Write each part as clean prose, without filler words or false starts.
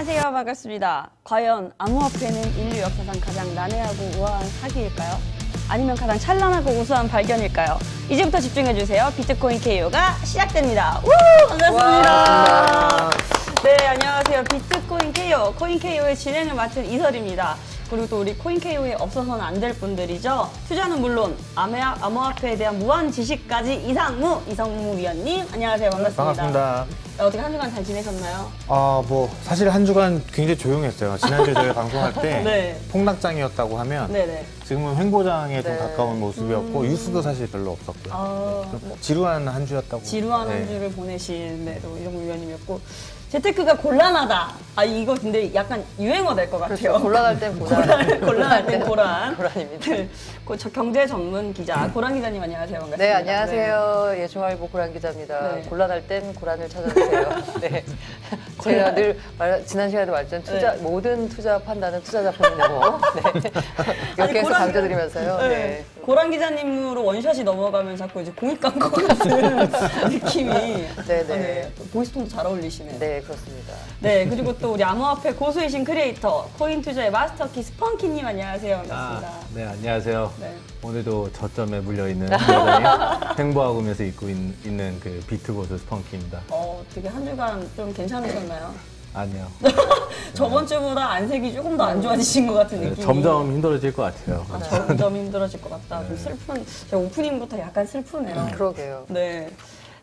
안녕하세요. 반갑습니다. 과연 암호화폐는 인류 역사상 가장 난해하고 우아한 사기일까요? 아니면 가장 찬란하고 우수한 발견일까요? 이제부터 집중해주세요. 비트코인 KO가 시작됩니다. 우! 반갑습니다. 네, 안녕하세요. 비트코인 KO, 코인 KO의 진행을 맡은 이설입니다. 그리고 또 우리 코인 KO에 없어서는 안 될 분들이죠. 투자는 물론 암호화폐에 대한 무한 지식까지 이성무 위원님, 안녕하세요. 반갑습니다. 반갑습니다. 어떻게 한 주간 잘 지내셨나요? 사실 한 주간 굉장히 조용했어요. 지난주에 저희 방송할 때 네. 폭락장이었다고 하면 네네. 지금은 횡보장에 좀 네. 가까운 모습이었고 뉴스도 사실 별로 없었고요. 좀 지루한 한 주였다고. 지루한 한 네. 주를 보내신 이성무 위원님이었고 재테크가 곤란하다. 이거 근데 약간 유행어 될 것 같아요. 그렇죠. 곤란할 땐 고란. 곤란할 땐 고란. 고란입니다. 네. 저 경제 전문 기자 고란 기자님 안녕하세요. 반갑습니다. 네, 안녕하세요. 예, 중앙일보 고란 기자입니다. 네. 곤란할 땐 고란을 찾아주세요. 네. 제가 늘 지난 시간에도 말했지만 모든 투자 판단은 투자 작품이라고 이렇게 해서 강조드리면서요. 네. 고란 기자님으로 원샷이 넘어가면 자꾸 이제 공익 광고 같은 느낌이. 네. 보이스톤도 잘 어울리시네요. 네, 그렇습니다. 네, 그리고 또 우리 암호화폐 고수이신 크리에이터, 코인 투자의 마스터키 스펀키님 안녕하세요. 반갑습니다. 네, 안녕하세요. 네. 오늘도 저점에 물려있는 여전히 횡보하면서 입고 있는 그 비트 고수 스펀키입니다. 되게 한 주간 좀 괜찮으셨나요? 아니요. 저번 주보다 안색이 조금 더 안 좋아지신 것 같은 네, 느낌이. 점점 힘들어질 것 같아요. 점점 힘들어질 것 같다. 좀 슬픈, 제가 오프닝부터 약간 슬프네요. 그러게요. 네.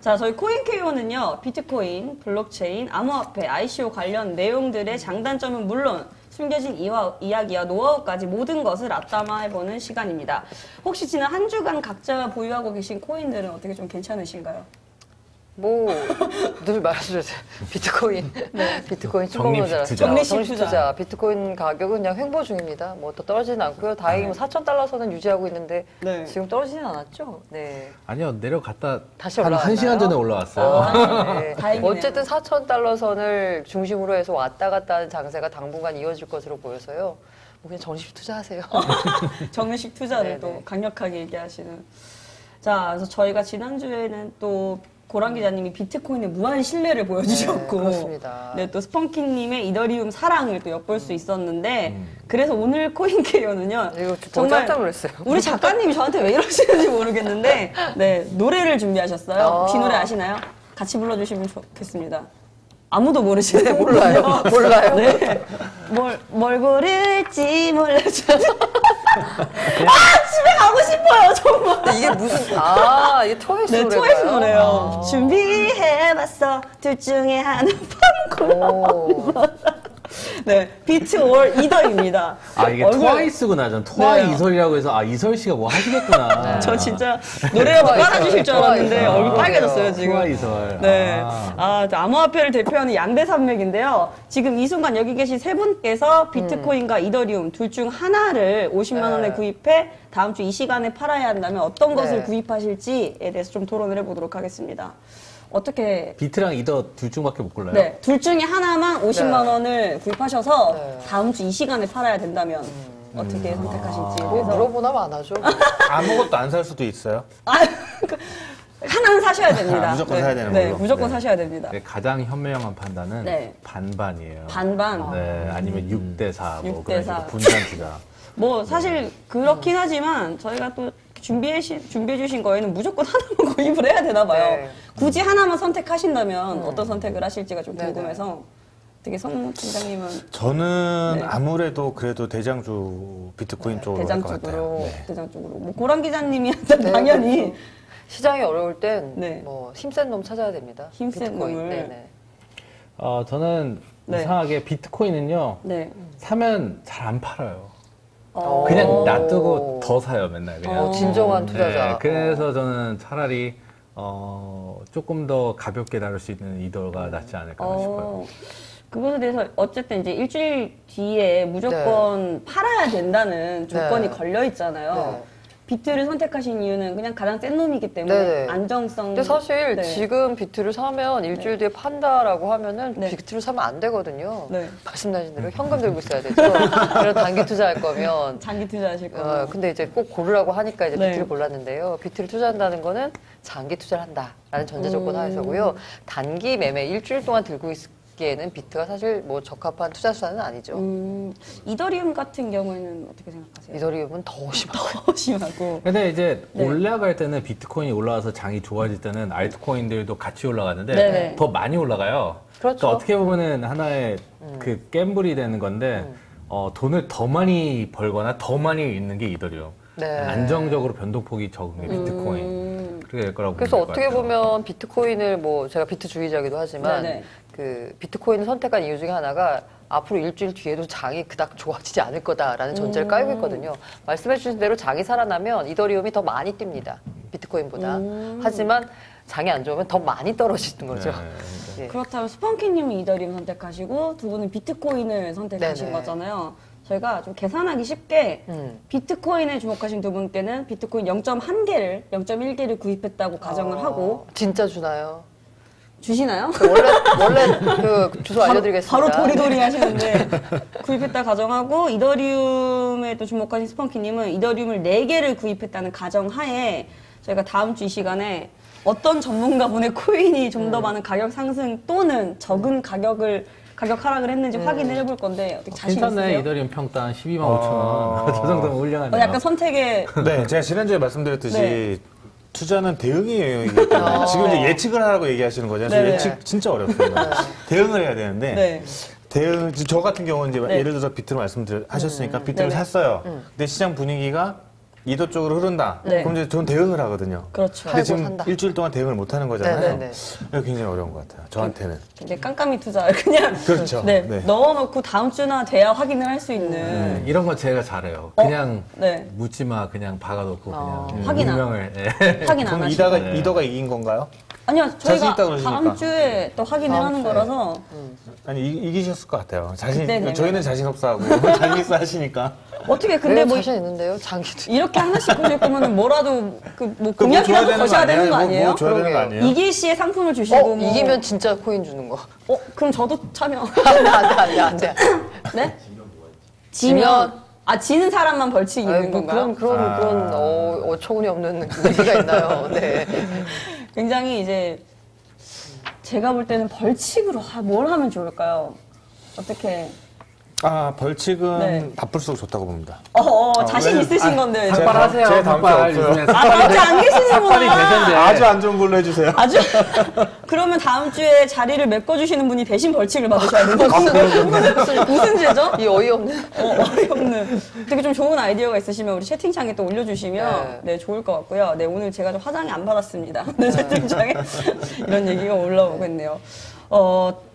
자, 저희 코인KO는요, 비트코인, 블록체인, 암호화폐, ICO 관련 내용들의 장단점은 물론 숨겨진 이야기와 노하우까지 모든 것을 앞담아해보는 시간입니다. 혹시 지난 한 주간 각자 보유하고 계신 코인들은 어떻게 좀 괜찮으신가요? 늘 말씀드렸어요. 비트코인. 비트코인 적립식 투자. 적립식 투자. 비트코인 가격은 그냥 횡보 중입니다. 더 떨어지진 않고요. 다행히 $4,000선은 유지하고 있는데 지금 떨어지진 않았죠? 네. 아니요, 내려갔다 다시 한 올라왔나요? 1시간 전에 올라왔어요. 네. 다행이네요. 어쨌든 $4,000선을 중심으로 해서 왔다 갔다 하는 장세가 당분간 이어질 것으로 보여서요. 그냥 정식 투자하세요. 정식 투자를 네네. 또 강력하게 얘기하시는. 자, 그래서 저희가 지난주에는 또 고란 기자님이 비트코인의 무한 신뢰를 보여주셨고, 그렇습니다. 네, 또 스펀키님의 이더리움 사랑을 또 엿볼 수 있었는데, 그래서 오늘 코인케어는요, 이거 정말 깜짝 놀랐어요. 우리 작가님이 저한테 왜 이러시는지 모르겠는데, 네, 노래를 준비하셨어요. 혹시 노래 아시나요? 같이 불러주시면 좋겠습니다. 아무도 모르시네요. 몰라요. 네. 뭘 고를지 몰라요. 집에 가고 싶어요, 정말. 이게 무슨 이게 트와이스 네, 노래가요? 트와이스 노래요. 준비해봤어. 둘 중에 하나만 골라. 네, 비트 올 이더입니다. 이게 트와이스구나. 전 이설이라고 해서 이설 씨가 뭐 하시겠구나. 저 진짜 노래라도 깔아주실 줄 알았는데 얼굴 빨개졌어요, 지금. 트와이설. 네. 암호화폐를 대표하는 양대 산맥인데요. 지금 이 순간 여기 계신 세 분께서 비트코인과 이더리움 둘 중 하나를 50만 원에 구입해 다음 주 이 시간에 팔아야 한다면 어떤 것을 구입하실지에 대해서 좀 토론을 해보도록 하겠습니다. 어떻게. 비트랑 이더 둘 중밖에 못 골라요? 네. 둘 중에 하나만 50만 원을 구입하셔서 다음 주 이 시간에 팔아야 된다면 어떻게 선택하실지에 대해서. 물어보나면 안 하죠. 아무것도 안 살 수도 있어요. 하나는 사셔야 됩니다. 무조건 사야 되는 네, 걸로. 무조건 네. 사셔야 됩니다. 네, 가장 현명한 판단은 반반이에요. 반반. 네, 아니면 6대4. 6대4. 분산 투자. 사실 그렇긴 하지만 저희가 또 준비해주신 거에는 무조건 하나만 구입을 해야 되나 봐요. 네. 굳이 하나만 선택하신다면 어떤 선택을 하실지가 좀 궁금해서 되게 성 팀장님은 저는 아무래도 그래도 대장주 비트코인 쪽으로 갈 대장 것 같아요. 쪽으로 네. 대장 쪽으로 고란 기자님이 당연히 시장이 어려울 땐 네. 힘센 놈 찾아야 됩니다. 힘센 비트코인. 놈을. 네네. 저는 이상하게 비트코인은요. 사면 잘 안 팔아요. 그냥 놔두고 더 사요, 맨날 그냥. 진정한 투자자. 네, 그래서 저는 차라리 조금 더 가볍게 다룰 수 있는 이더가 낫지 않을까 싶어요. 그것에 대해서 어쨌든 이제 일주일 뒤에 무조건 팔아야 된다는 조건이 걸려 있잖아요. 비트를 선택하신 이유는 그냥 가장 센 놈이기 때문에 안정성. 근데 사실 지금 비트를 사면 일주일 뒤에 판다라고 하면은 비트를 사면 안 되거든요. 말씀하신 대로 현금 들고 있어야 되죠. 이런 단기 투자할 거면. 장기 투자하실 거면. 근데 이제 꼭 고르라고 하니까 이제 비트를 골랐는데요. 비트를 투자한다는 거는 장기 투자를 한다라는 전제 조건 하에서고요. 단기 매매 일주일 동안 들고 기에는 비트가 사실 뭐 적합한 투자 수단은 아니죠. 이더리움 같은 경우에는 어떻게 생각하세요? 이더리움은 더 심하고. 더 심하고. 근데 이제 네. 올라갈 때는 비트코인이 올라와서 장이 좋아질 때는 알트코인들도 같이 올라가는데 네네. 더 많이 올라가요. 그렇죠. 그러니까 어떻게 보면은 하나의 그 갬블이 되는 건데 돈을 더 많이 벌거나 더 많이 잃는 게 이더리움. 네. 안정적으로 변동폭이 적은 게 비트코인. 그렇게 될 거라고 그래서 보면 될것 어떻게 같아요. 보면 비트코인을 뭐 제가 비트 주의자기도 하지만 네네. 그 비트코인을 선택한 이유 중에 하나가 앞으로 일주일 뒤에도 장이 그닥 좋아지지 않을 거다라는 전제를 깔고 있거든요. 말씀해 주신 대로 장이 살아나면 이더리움이 더 많이 뜁니다. 비트코인보다. 하지만 장이 안 좋으면 더 많이 떨어지는 거죠. 예. 그렇다면 스펀키님은 이더리움 선택하시고 두 분은 비트코인을 선택하신 네네. 거잖아요. 저희가 좀 계산하기 쉽게 음. 비트코인에 주목하신 두 분께는 비트코인 0.1개를, 0.1개를 구입했다고 가정을 하고 진짜 주나요? 주시나요? 원래 그 주소 알려드리겠습니다. 바로 도리도리 하시는데 구입했다 가정하고 이더리움에 또 주목하신 스펀키님은 이더리움을 4개를 구입했다는 가정하에 저희가 다음 주 이 시간에 어떤 전문가분의 코인이 좀 더 많은 가격 상승 또는 적은 가격 하락을 했는지 확인을 해볼 건데 어떻게 자신 괜찮네. 있으세요? 이더리움 평단 12만 5천 원. 저 정도면 훌륭하네요. 약간 선택에 네, 제가 지난주에 말씀드렸듯이 네. 투자는 대응이에요. 이기 때문에. 지금 이제 예측을 하라고 얘기하시는 거잖아요. 그래서 네네. 예측 진짜 어렵습니다. 대응을 해야 되는데 네. 대응 저 같은 경우는 이제 네. 예를 들어서 비트를 말씀하셨으니까 비트를 네네. 샀어요. 근데 시장 분위기가 이도 쪽으로 흐른다. 네. 그럼 이제 전 대응을 하거든요. 그렇죠. 근데 팔고 지금 산다. 일주일 동안 대응을 못 하는 거잖아요. 네네네. 이거 굉장히 어려운 것 같아요. 저한테는. 이제 깜깜이 투자 그냥 그렇죠. 네, 네. 넣어놓고 다음 주나 돼야 확인을 할 수 있는 이런 거 제가 잘해요. 어? 그냥 네. 묻지 마. 그냥 박아놓고 그냥 확인 안- 운명을. 확인 안 그럼 하시고 이더가 이긴 건가요? 아니요 자신 저희가 있다고 그러시니까. 다음 주에 또 확인을 다음 하는 주에. 거라서 아니 이기셨을 것 같아요. 그때는. 저희는 자신 없어하고 자신 있어 하시니까. 어떻게 근데 근데 뭐 자신 있는데요, 장기도. 이렇게 하나씩 보실 거면 뭐라도 그 뭐 그거 뭐 줘야 공약이라도 거셔야 되는 거 아니에요? 뭐 줘야 되는 거 그러게요. 아니에요? 이길 시에 상품을 주시고 뭐 이기면 진짜 코인 주는 거. 그럼 저도 참여 안 돼. 네? 지면 지는 사람만 벌칙이 아이, 있는 뭐 건가요? 그런 어처구니 없는 얘기가 있나요? 네. 굉장히 이제 제가 볼 때는 벌칙으로 뭘 하면 좋을까요? 어떻게 벌칙은 네. 바쁠수록 좋다고 봅니다. 자신 왜냐면- 있으신 건데 요즘. 삭발하세요. 제 다음 주에 삭발. 없어요. 요즘에 다음 주에 안 삭발이 계시는구나. 대세인데. 아주 안 좋은 걸로 해주세요. 아주 그러면 다음 주에 자리를 메꿔주시는 분이 대신 벌칙을 받으셔야 되는 무슨 죄죠? 이 어이없는. 어이없는. 되게 좀 좋은 아이디어가 있으시면 우리 채팅창에 또 올려주시면 네 좋을 것 같고요. 네 오늘 제가 좀 화장이 안 받았습니다. 네, 채팅창에 이런 얘기가 올라오고 있네요.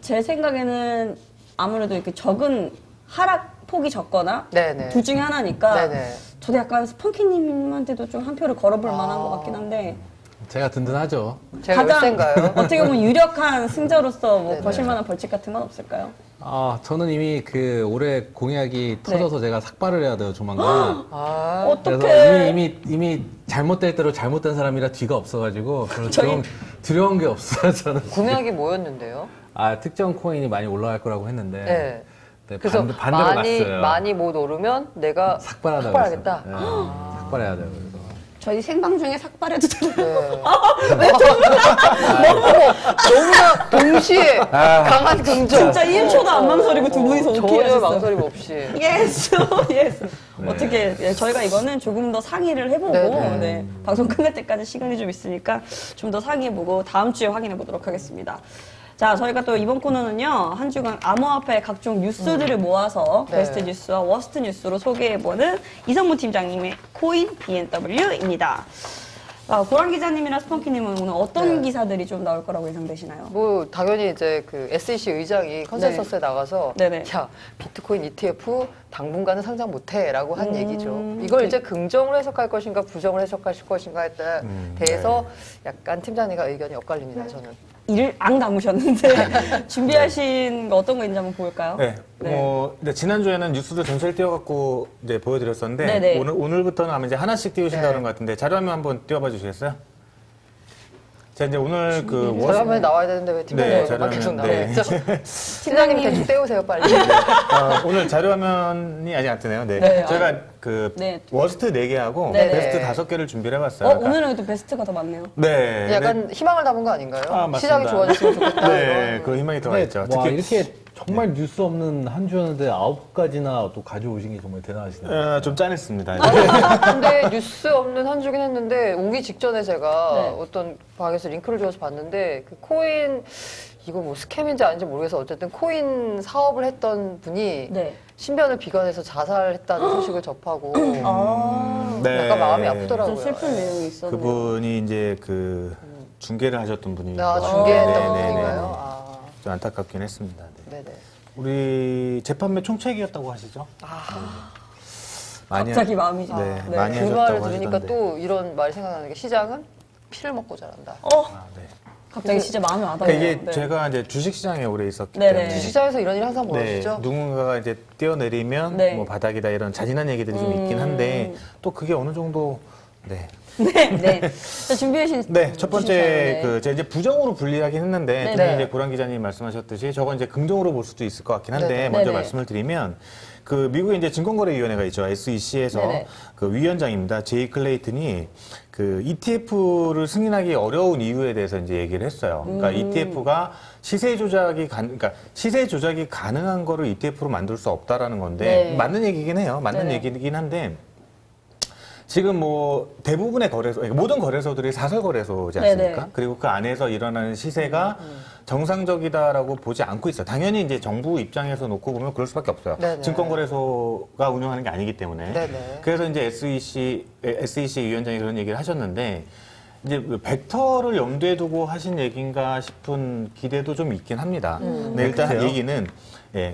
제 생각에는 아무래도 이렇게 적은 하락폭이 적거나 네네. 둘 중에 하나니까 네네. 저도 약간 스펀키님한테도 좀 한 표를 걸어볼 만한 것 같긴 한데 제가 든든하죠. 제가 몇 세인가요? 어떻게 보면 유력한 승자로서 뭐 네네. 거실 만한 벌칙 같은 건 없을까요? 저는 이미 그 올해 공약이 터져서 제가 삭발을 해야 돼요, 조만간. 어떻게 그래서 이미 잘못될 대로 잘못된 사람이라 뒤가 없어가지고 별로 두려운 게 없어요, 저는. 공약이 뭐였는데요? 특정 코인이 많이 올라갈 거라고 했는데. 네. 네, 그래서 반대로 갔어요. 많이 못 오르면 내가 삭발하겠다. 삭발하겠다. 삭발해야 돼요, 그래서. 저희 생방 중에 삭발해도 되나요? 네. 너무나 동시에 강한 긍정. 진짜 1초도 안 망설이고 두 분이서 오케이 전혀 하셨어요. 망설임 없이. 예스, 예스. 네. 어떻게 저희가 이거는 조금 더 상의를 해보고 네네. 네, 방송 끝날 때까지 시간이 좀 있으니까 좀 더 상의해보고 다음 주에 확인해 보도록 하겠습니다. 자, 저희가 또 이번 코너는요, 한 주간 암호화폐 각종 뉴스들을 모아서 네. 베스트 뉴스와 워스트 뉴스로 소개해보는 이성문 팀장님의 코인 BNW입니다. 고란 기자님이랑 스펀키님은 오늘 어떤 네. 기사들이 좀 나올 거라고 예상되시나요? 뭐 당연히 이제 그 SEC 의장이 컨센서스에 나가서 네네. 야 비트코인 ETF 당분간은 상장 못해라고 한 얘기죠. 이걸 이제 긍정으로 해석할 것인가 부정으로 해석할 것인가에 대해서 약간 팀장님과 의견이 엇갈립니다. 저는. 이를 앙 담으셨는데 준비하신 거 어떤 거 있는지 한번 볼까요? 네. 네. 지난주에는 뉴스들 전체를 띄워갖고 이제 보여드렸었는데 네네. 오늘부터는 아마 이제 하나씩 띄우신다는 것 같은데 자료 화면 한번 띄워봐 주시겠어요? 자, 이제 오늘 그 저희 화면에 나와야 되는데 왜 팀장님만 계속 나와요? 네. 팀장님 대충 떼우세요, 빨리. 오늘 자료 화면이 아직 안 뜨네요. 네. 네. 저희가 그 네. 워스트 4개하고 네. 베스트 5개를 준비를 해봤어요. 그러니까 오늘은 또 베스트가 더 많네요. 네. 약간 희망을 담은 거 아닌가요? 맞습니다. 시장이 좋아졌으면 좋겠다. 네, 이런. 그 희망이 들어가 있죠. 와, 이렇게 정말 뉴스 없는 한 주였는데 9가지나 또 가져오신 게 정말 대단하시네요. 좀 짠했습니다. 근데 뉴스 없는 한 주긴 했는데 오기 직전에 제가 네. 어떤 방에서 링크를 줘서 봤는데 그 코인 이거 뭐 스캠인지 아닌지 모르겠어 어쨌든 코인 사업을 했던 분이 네. 신변을 비관해서 자살했다는 소식을 접하고 네. 약간 마음이 아프더라고요. 좀 슬픈 내용이 있었네요. 그분이 이제 그 중계를 하셨던 분이 아, 중계했던 네, 네, 분인가요? 네. 아, 좀 안타깝긴 했습니다. 네. 네네. 우리 재판매 총책이었다고 하시죠? 많이 갑자기 마음이 좀. 네, 네. 많이 그 하셨다고 말을 들으니까 하시던데. 또 이런 말이 생각나는 게 시장은 피를 먹고 자란다. 네. 갑자기 진짜 마음이 와닿아요. 그러니까 이게 네. 제가 이제 주식시장에 오래 있었기 네네. 때문에 주식시장에서 이런 일 항상 네, 벌어지죠? 누군가가 이제 뛰어내리면 네. 뭐 바닥이다 이런 잔인한 얘기들이 좀 있긴 한데 또 그게 어느 정도 네. 네. 자, 준비하신. 네, 첫 번째 주시잖아요. 그 제가 이제 부정으로 분리하긴 했는데 네. 지금 네. 이제 고란 기자님 말씀하셨듯이 저건 이제 긍정으로 볼 수도 있을 것 같긴 한데 네. 먼저 네네. 말씀을 드리면 그 미국의 이제 증권거래위원회가 있죠. SEC에서 네네. 그 위원장입니다. 제이 클레이튼이 그 ETF를 승인하기 어려운 이유에 대해서 이제 얘기를 했어요. 그러니까 ETF가 시세 조작이 그러니까 시세 조작이 가능한 거를 ETF로 만들 수 없다라는 건데 네. 맞는 얘기긴 해요. 맞는 네네. 얘기긴 한데 지금 뭐 대부분의 거래소, 모든 거래소들이 사설 거래소지 않습니까? 네네. 그리고 그 안에서 일어나는 시세가 정상적이다라고 보지 않고 있어요. 당연히 이제 정부 입장에서 놓고 보면 그럴 수밖에 없어요. 네네. 증권거래소가 운영하는 게 아니기 때문에. 네네. 그래서 이제 SEC 위원장이 그런 얘기를 하셨는데 이제 벡터를 염두에 두고 하신 얘기인가 싶은 기대도 좀 있긴 합니다. 근데 일단 그래요? 얘기는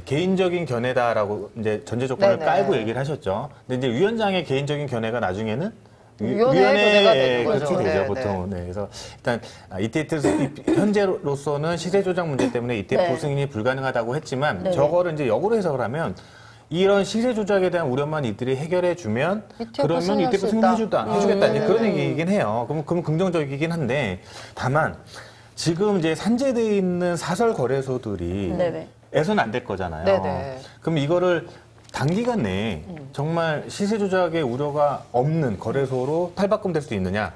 개인적인 견해다라고 이제 전제 조건을 네네. 깔고 얘기를 하셨죠. 근데 이제 위원장의 개인적인 견해가 나중에는 위원회의 견해가 되는 거죠. 그렇게 되죠, 네, 보통. 네. 그래서 일단 ETF 현재로서는 시세 조작 문제 때문에 ETF 네. 승인이 불가능하다고 했지만 네네. 저거를 이제 역으로 해석을 하면 이런 시세 조작에 대한 우려만 이들이 해결해 주면 ETF 그러면 승인할 ETF 수 있다. 승인해주겠다 이제 그런 얘기이긴 해요. 그럼 긍정적이긴 한데 다만 지금 이제 산재되어 있는 사설 거래소들이 네네. 에서는 안 될 거잖아요. 네네. 그럼 이거를 단기간 내에 정말 시세 조작의 우려가 없는 거래소로 탈바꿈될 수 있느냐?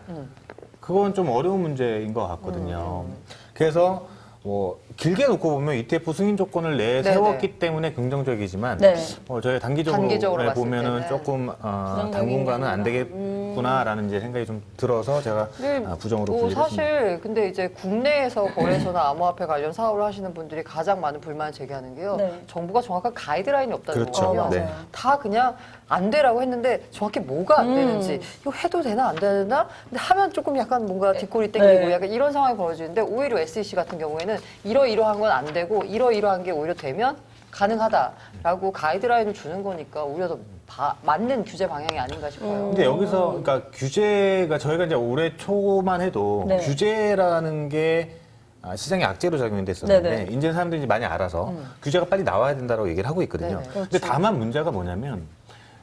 그건 좀 어려운 문제인 것 같거든요. 그래서 뭐 길게 놓고 보면 ETF 승인 조건을 내세웠기 때문에 긍정적이지만 네. 저희가 단기적으로, 단기적으로 봤을 보면은 때는. 조금 부정적인 당분간은 안 겁니다. 되겠구나라는 이제 생각이 좀 들어서 제가 근데 부정으로 뭐 분리를 했습니다. 사실 근데 이제 국내에서 거래소나 암호화폐 관련 사업을 하시는 분들이 가장 많은 불만을 제기하는 게요. 네. 정부가 정확한 가이드라인이 없다는 그렇죠. 거거든요. 네. 다 그냥 안 되라고 했는데 정확히 뭐가 안 되는지 이거 해도 되나 안 되나? 근데 하면 조금 약간 뭔가 뒷골이 땡기고 네. 약간 이런 상황이 벌어지는데 오히려 SEC 같은 경우에는 이러이러한 건 안 되고 이러이러한 게 오히려 되면 가능하다라고 가이드라인을 주는 거니까 오히려 더 맞는 규제 방향이 아닌가 싶어요. 근데 여기서 그러니까 규제가 저희가 이제 올해 초만 해도 네. 규제라는 게 시장의 악재로 작용이 됐었는데 네네. 이제 사람들이 이제 많이 알아서 규제가 빨리 나와야 된다고 얘기를 하고 있거든요. 네네. 근데 다만 문제가 뭐냐면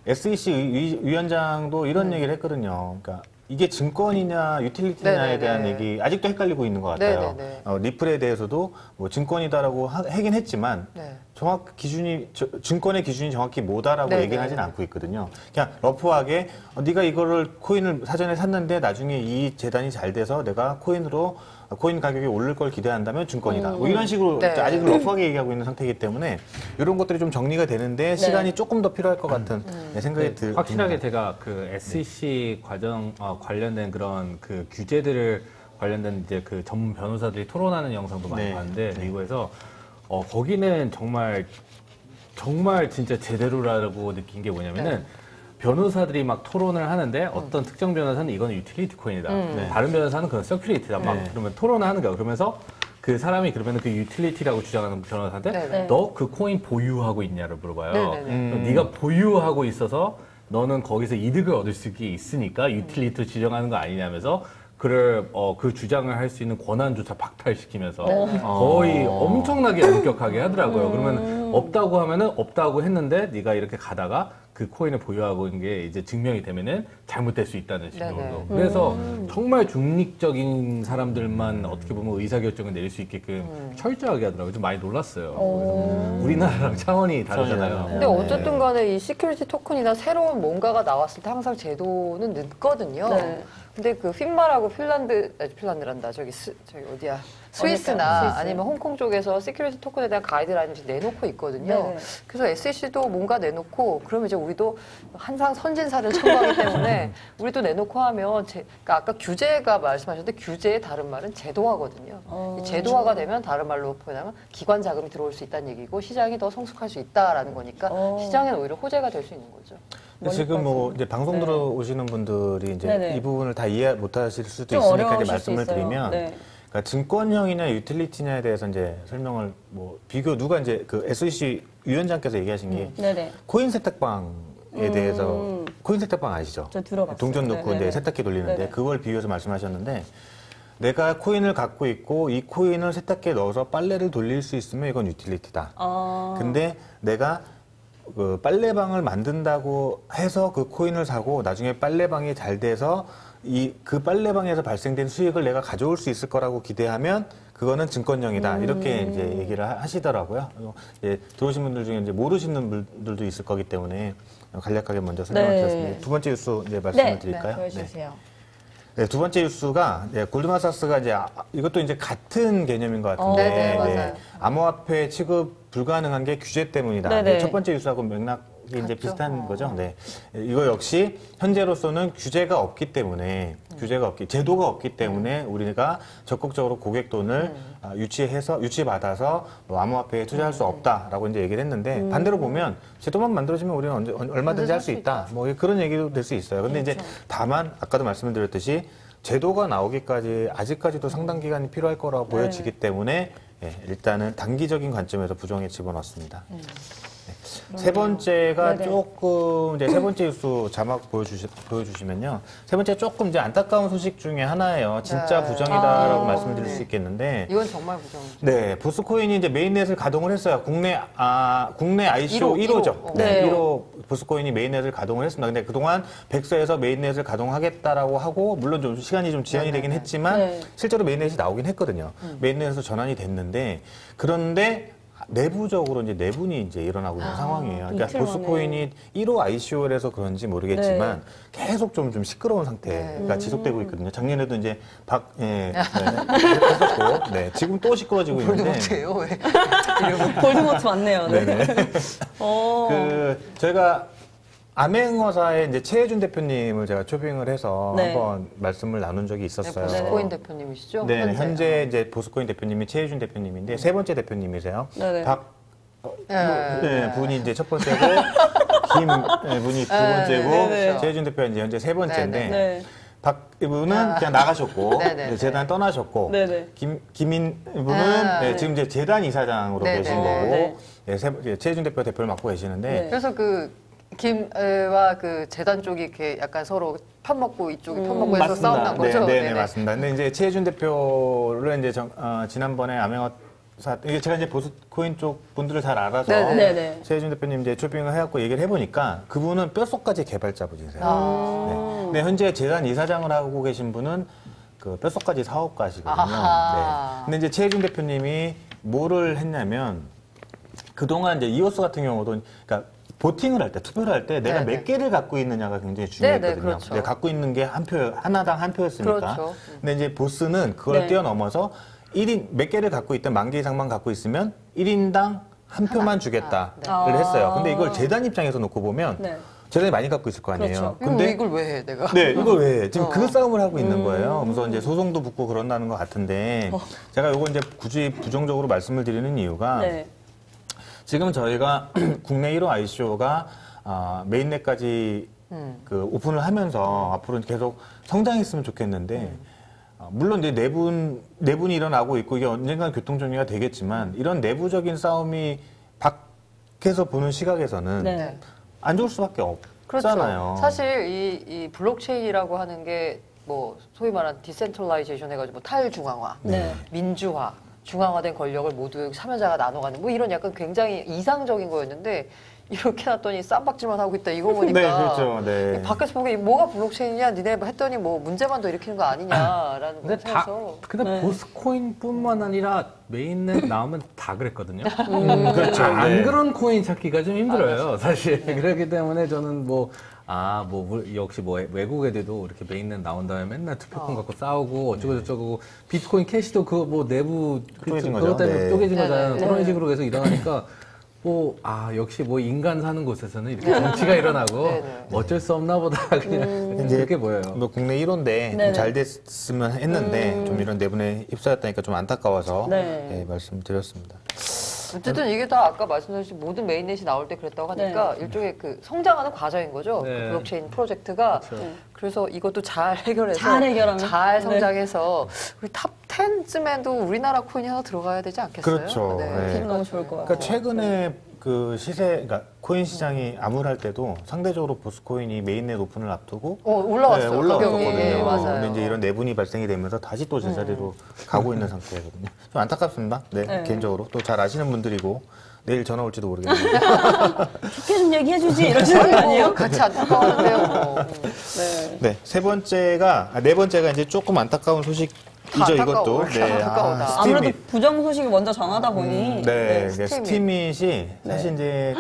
SEC 위원장도 이런 얘기를 했거든요. 그러니까 이게 증권이냐 유틸리티냐에 네네네. 대한 얘기 아직도 헷갈리고 있는 것 같아요. 네네네. 리플에 대해서도 뭐 증권이다라고 하긴 했지만 네. 정확 기준이 증권의 기준이 정확히 뭐다라고 네네. 얘기를 하진 않고 있거든요. 그냥 러프하게 네가 이거를 코인을 사전에 샀는데 나중에 이 재단이 잘 돼서 내가 코인 가격이 오를 걸 기대한다면 증권이다. 뭐 이런 식으로 네. 아직은 러프하게 얘기하고 있는 상태이기 때문에 이런 것들이 좀 정리가 되는데 시간이 조금 더 필요할 것 같은 생각이 듭니다. 확실하게 제가 그 SEC 관련된 그런 그 규제들을 관련된 이제 그 전문 변호사들이 토론하는 영상도 많이 네. 봤는데 미국에서 거기는 정말 진짜 제대로라고 느낀 게 뭐냐면은 변호사들이 막 토론을 하는데 어떤 특정 변호사는 이거는 유틸리티 코인이다. 다른 변호사는 그건 서큐리티다. 막 네. 그러면 토론을 하는 거야. 그러면서 그 사람이 그러면 그 유틸리티라고 주장하는 변호사한테 네네. 너 그 코인 보유하고 있냐를 물어봐요. 네네네. 그럼 네가 보유하고 있어서 너는 거기서 이득을 얻을 수 있으니까 유틸리티를 지정하는 거 아니냐면서 그 주장을 할 수 있는 권한조차 박탈시키면서 거의 엄청나게 엄격하게 하더라고요. 그러면 없다고 하면은 없다고 했는데 네가 이렇게 가다가 그 코인을 보유하고 있는 게 이제 증명이 되면은 잘못될 수 있다는 식으로. 네네. 그래서 정말 중립적인 사람들만 어떻게 보면 의사결정을 내릴 수 있게끔 철저하게 하더라고요. 좀 많이 놀랐어요. 그래서 우리나라랑 차원이 다르잖아요. 근데 어쨌든 간에 이 시큐리티 토큰이나 새로운 뭔가가 나왔을 때 항상 제도는 늦거든요. 네. 근데 그 핀마라고 핀란드란다. 저기 어디야? 스위스나 스위스. 아니면 홍콩 쪽에서 시큐리티 토큰에 대한 가이드라인을 내놓고 있거든요. 네. 그래서 SEC도 뭔가 내놓고 그러면 이제 우리도 항상 선진사를 첨부하기 때문에 우리도 내놓고 하면 그러니까 아까 규제가 말씀하셨는데 규제의 다른 말은 제도화거든요. 이 제도화가 되면 다른 말로 표현하면 기관 자금이 들어올 수 있다는 얘기고 시장이 더 성숙할 수 있다라는 거니까 시장에는 오히려 호재가 될 수 있는 거죠. 지금 뭐 이제 방송 들어오시는 분들이 이제 네네. 이 부분을 다 이해 못하실 수도 좀 있으니까 이제 어려우실 수 말씀을 있어요. 드리면, 네. 그러니까 증권형이냐 유틸리티냐에 대해서 이제 설명을 뭐 비교 누가 이제 그 SEC 위원장께서 얘기하신 게 네네. 코인 세탁방에 대해서 코인 세탁방 아시죠? 저 들어봤어요. 동전 넣고 네네. 이제 세탁기 돌리는데 네네. 그걸 비교해서 말씀하셨는데. 내가 코인을 갖고 있고 이 코인을 세탁기에 넣어서 빨래를 돌릴 수 있으면 이건 유틸리티다. 근데 내가 그 빨래방을 만든다고 해서 그 코인을 사고 나중에 빨래방이 잘 돼서 그 빨래방에서 발생된 수익을 내가 가져올 수 있을 거라고 기대하면 그거는 증권형이다. 이렇게 이제 얘기를 하시더라고요. 예, 들어오신 분들 중에 이제 모르시는 분들도 있을 거기 때문에 간략하게 먼저 설명을 네. 드렸습니다. 두 번째 뉴스 이제 말씀을 드릴까요? 보여주세요. 네, 두 번째 뉴스가 골드만삭스가 이제 이것도 이제 같은 개념인 것 같은데 네네, 맞아요. 암호화폐 취급 불가능한 게 규제 때문이다. 네네. 첫 번째 뉴스하고 맥락이 이제 비슷한 거죠. 네, 이거 역시 현재로서는 규제가 없기 때문에 제도가 없기 때문에 우리가 적극적으로 고객 돈을 유치받아서 뭐 암호화폐에 투자할 수 없다라고 이제 얘기를 했는데 반대로 보면 제도만 만들어지면 우리는 얼마든지 할 수 있다. 뭐 그런 얘기도 될 수 있어요. 근데 이제 다만 아까도 말씀을 드렸듯이 제도가 나오기까지 아직까지도 상당 기간이 필요할 거라고 보여지기 때문에 일단은 단기적인 관점에서 부정에 집어넣습니다. 세 번째가 네네. 조금 이제 세 번째 뉴스 자막 보여주시면요. 세 번째 조금 이제 안타까운 소식 중에 하나예요. 진짜 네. 부정이다라고 말씀을 드릴 수 있겠는데. 이건 정말 부정. 네, 보스코인이 이제 메인넷을 가동을 했어요. 국내 ICO 1호. 1호죠. 네. 1호 보스코인이 메인넷을 가동을 했습니다. 근데 그동안 백서에서 메인넷을 가동하겠다라고 하고 물론 좀 시간이 좀 지연이 되긴 했지만 네. 실제로 메인넷이 나오긴 했거든요. 메인넷에서 전환이 됐는데 그런데 내부적으로 이제 내분이 이제 일어나고 있는 상황이에요. 그러니까 이틀 만에. 보스코인이 1호 ICO라서 그런지 모르겠지만 계속 좀 시끄러운 상태가 지속되고 있거든요. 작년에도 이제 했었고, 네, 지금 또 시끄러워지고 있는데. 볼드모트예요 왜? 볼드모트 맞네요. 네. 네네. 어. 저희가 암행어사의 이제 최혜준 대표님을 제가 초빙을 해서 네. 한번 말씀을 나눈 적이 있었어요. 보스코인 대표님이시죠? 네, 현재 이제 보스코인 대표님이 최혜준 대표님인데 세 번째 대표님이세요. 네네. 분이 이제 첫 번째고 김 분이 두 번째고 네네. 최혜준 대표가 이제 현재 세 번째인데 네. 박 분은 그냥 나가셨고 네네. 이제 재단 떠나셨고 네네. 김인 분은 지금 이제 재단 이사장으로 네네. 계신 거고 네. 최혜준 대표 대표를 맡고 계시는데 네. 그래서 김과 그 재단 쪽이 이렇게 약간 서로 편먹고 이쪽이 편먹고 해서 싸움 난 거죠? 네, 네네. 맞습니다. 근데 이제 최혜준 대표를 이제 지난번에 암행어사 이게 제가 이제 보스코인 쪽 분들을 잘 알아서 네네. 최혜준 대표님 이제 쇼핑을 해갖고 얘기를 해보니까 그분은 뼛속까지 개발자분이세요. 네. 근데 현재 재단 이사장을 하고 계신 분은 그 뼛속까지 사업가시거든요. 아하. 네. 근데 이제 최혜준 대표님이 뭐를 했냐면 그동안 이제 이오스 같은 경우도 그러니까 보팅을 할 때, 투표를 할 때 내가 네네. 몇 개를 갖고 있느냐가 굉장히 중요했거든요. 그렇죠. 내가 갖고 있는 게 하나당 한 표였으니까. 그렇죠. 근데 이제 보스는 그걸 네. 뛰어넘어서 1인 몇 개를 갖고 있든 10,000개 이상만 갖고 있으면 1인당 한 표만 주겠다를 했어요. 근데 이걸 재단 입장에서 놓고 보면 네. 재단이 많이 갖고 있을 거 아니에요. 그렇죠. 근데 이걸 왜 해, 내가? 네, 이걸 왜 해? 지금 그 싸움을 하고 있는 거예요. 그래서 이제 소송도 붙고 그런다는 것 같은데 제가 요거 이제 굳이 부정적으로 말씀을 드리는 이유가 네. 지금 저희가 국내 1호 ICO가 메인넷까지 그 오픈을 하면서 앞으로 계속 성장했으면 좋겠는데 물론 이제 내분이 일어나고 있고 이게 언젠간 교통정리가 되겠지만 이런 내부적인 싸움이 밖에서 보는 시각에서는 네. 안 좋을 수밖에 없잖아요. 그렇죠. 사실 이 블록체인이라고 하는 게 뭐 소위 말하는 디센트럴라이제이션 해가지고 뭐 탈중앙화, 네. 민주화, 중앙화된 권력을 모두 사면자가 나눠가는 뭐 이런 약간 굉장히 이상적인 거였는데 이렇게 놨더니 쌈박질만 하고 있다. 이거 보니까. 네, 그렇죠. 네. 밖에서 보기에 뭐가 블록체인이냐, 니네 했더니 뭐 문제만 더 일으키는 거 아니냐라는 근데 생각에서. 근데 보스코인뿐만 아니라 메인넷 나오면 다 그랬거든요. 그렇죠. 안 네. 그런 코인 찾기가 좀 힘들어요, 사실. 그렇기 때문에 저는 역시 외국 애들도 이렇게 메인넷 나온 다음에 맨날 투표권 갖고 싸우고 어쩌고저쩌고 비트코인 캐시도 내부 쪼개진 그것 거죠. 때문에 네. 쪼개진 거잖아요. 네. 그런 식으로 계속 일어나니까 역시 인간 사는 곳에서는 이렇게 정치가 일어나고 네, 네. 어쩔 수 없나 보다 그냥 그렇게 보여요. 뭐 국내 1호인데 네네. 잘 됐으면 했는데 좀 이런 내분에 휩싸였다니까 좀 안타까워서 네. 예, 말씀드렸습니다. 어쨌든 이게 다 아까 말씀하신 모든 메인넷이 나올 때 그랬다고 하니까 일종의 그 성장하는 과정인 거죠. 네. 그 블록체인 프로젝트가. 그렇죠. 그래서 이것도 잘 해결해서 잘 해결하면. 잘 성장해서 우리 탑 10쯤에도 우리나라 코인이 하나 들어가야 되지 않겠어요? 그렇죠. 네. 너무 좋을 것 같아요. 그러니까 최근에 그 그러니까 코인 시장이 암울할 때도 상대적으로 보스코인이 메인넷 오픈을 앞두고 올라왔어요. 네, 올라왔었거든요. 가격이. 네, 맞아요. 근데 이제 이런 내분이 발생이 되면서 다시 또 제자리로 가고 있는 상태거든요. 좀 안타깝습니다. 네, 네. 개인적으로 또 잘 아시는 분들이고 내일 전화 올지도 모르겠네요. 좋게 좀 얘기해주지 이러시는 거 아니에요? 같이 안타까워하는데요. 네. 네, 네 번째가 이제 조금 안타까운 소식이죠, 안타까워. 이것도. 네, 안타까우다. 아무래도 스팀밋. 부정 소식을 먼저 전하다 보니 네, 스팀밋. 스팀밋이 사실 이제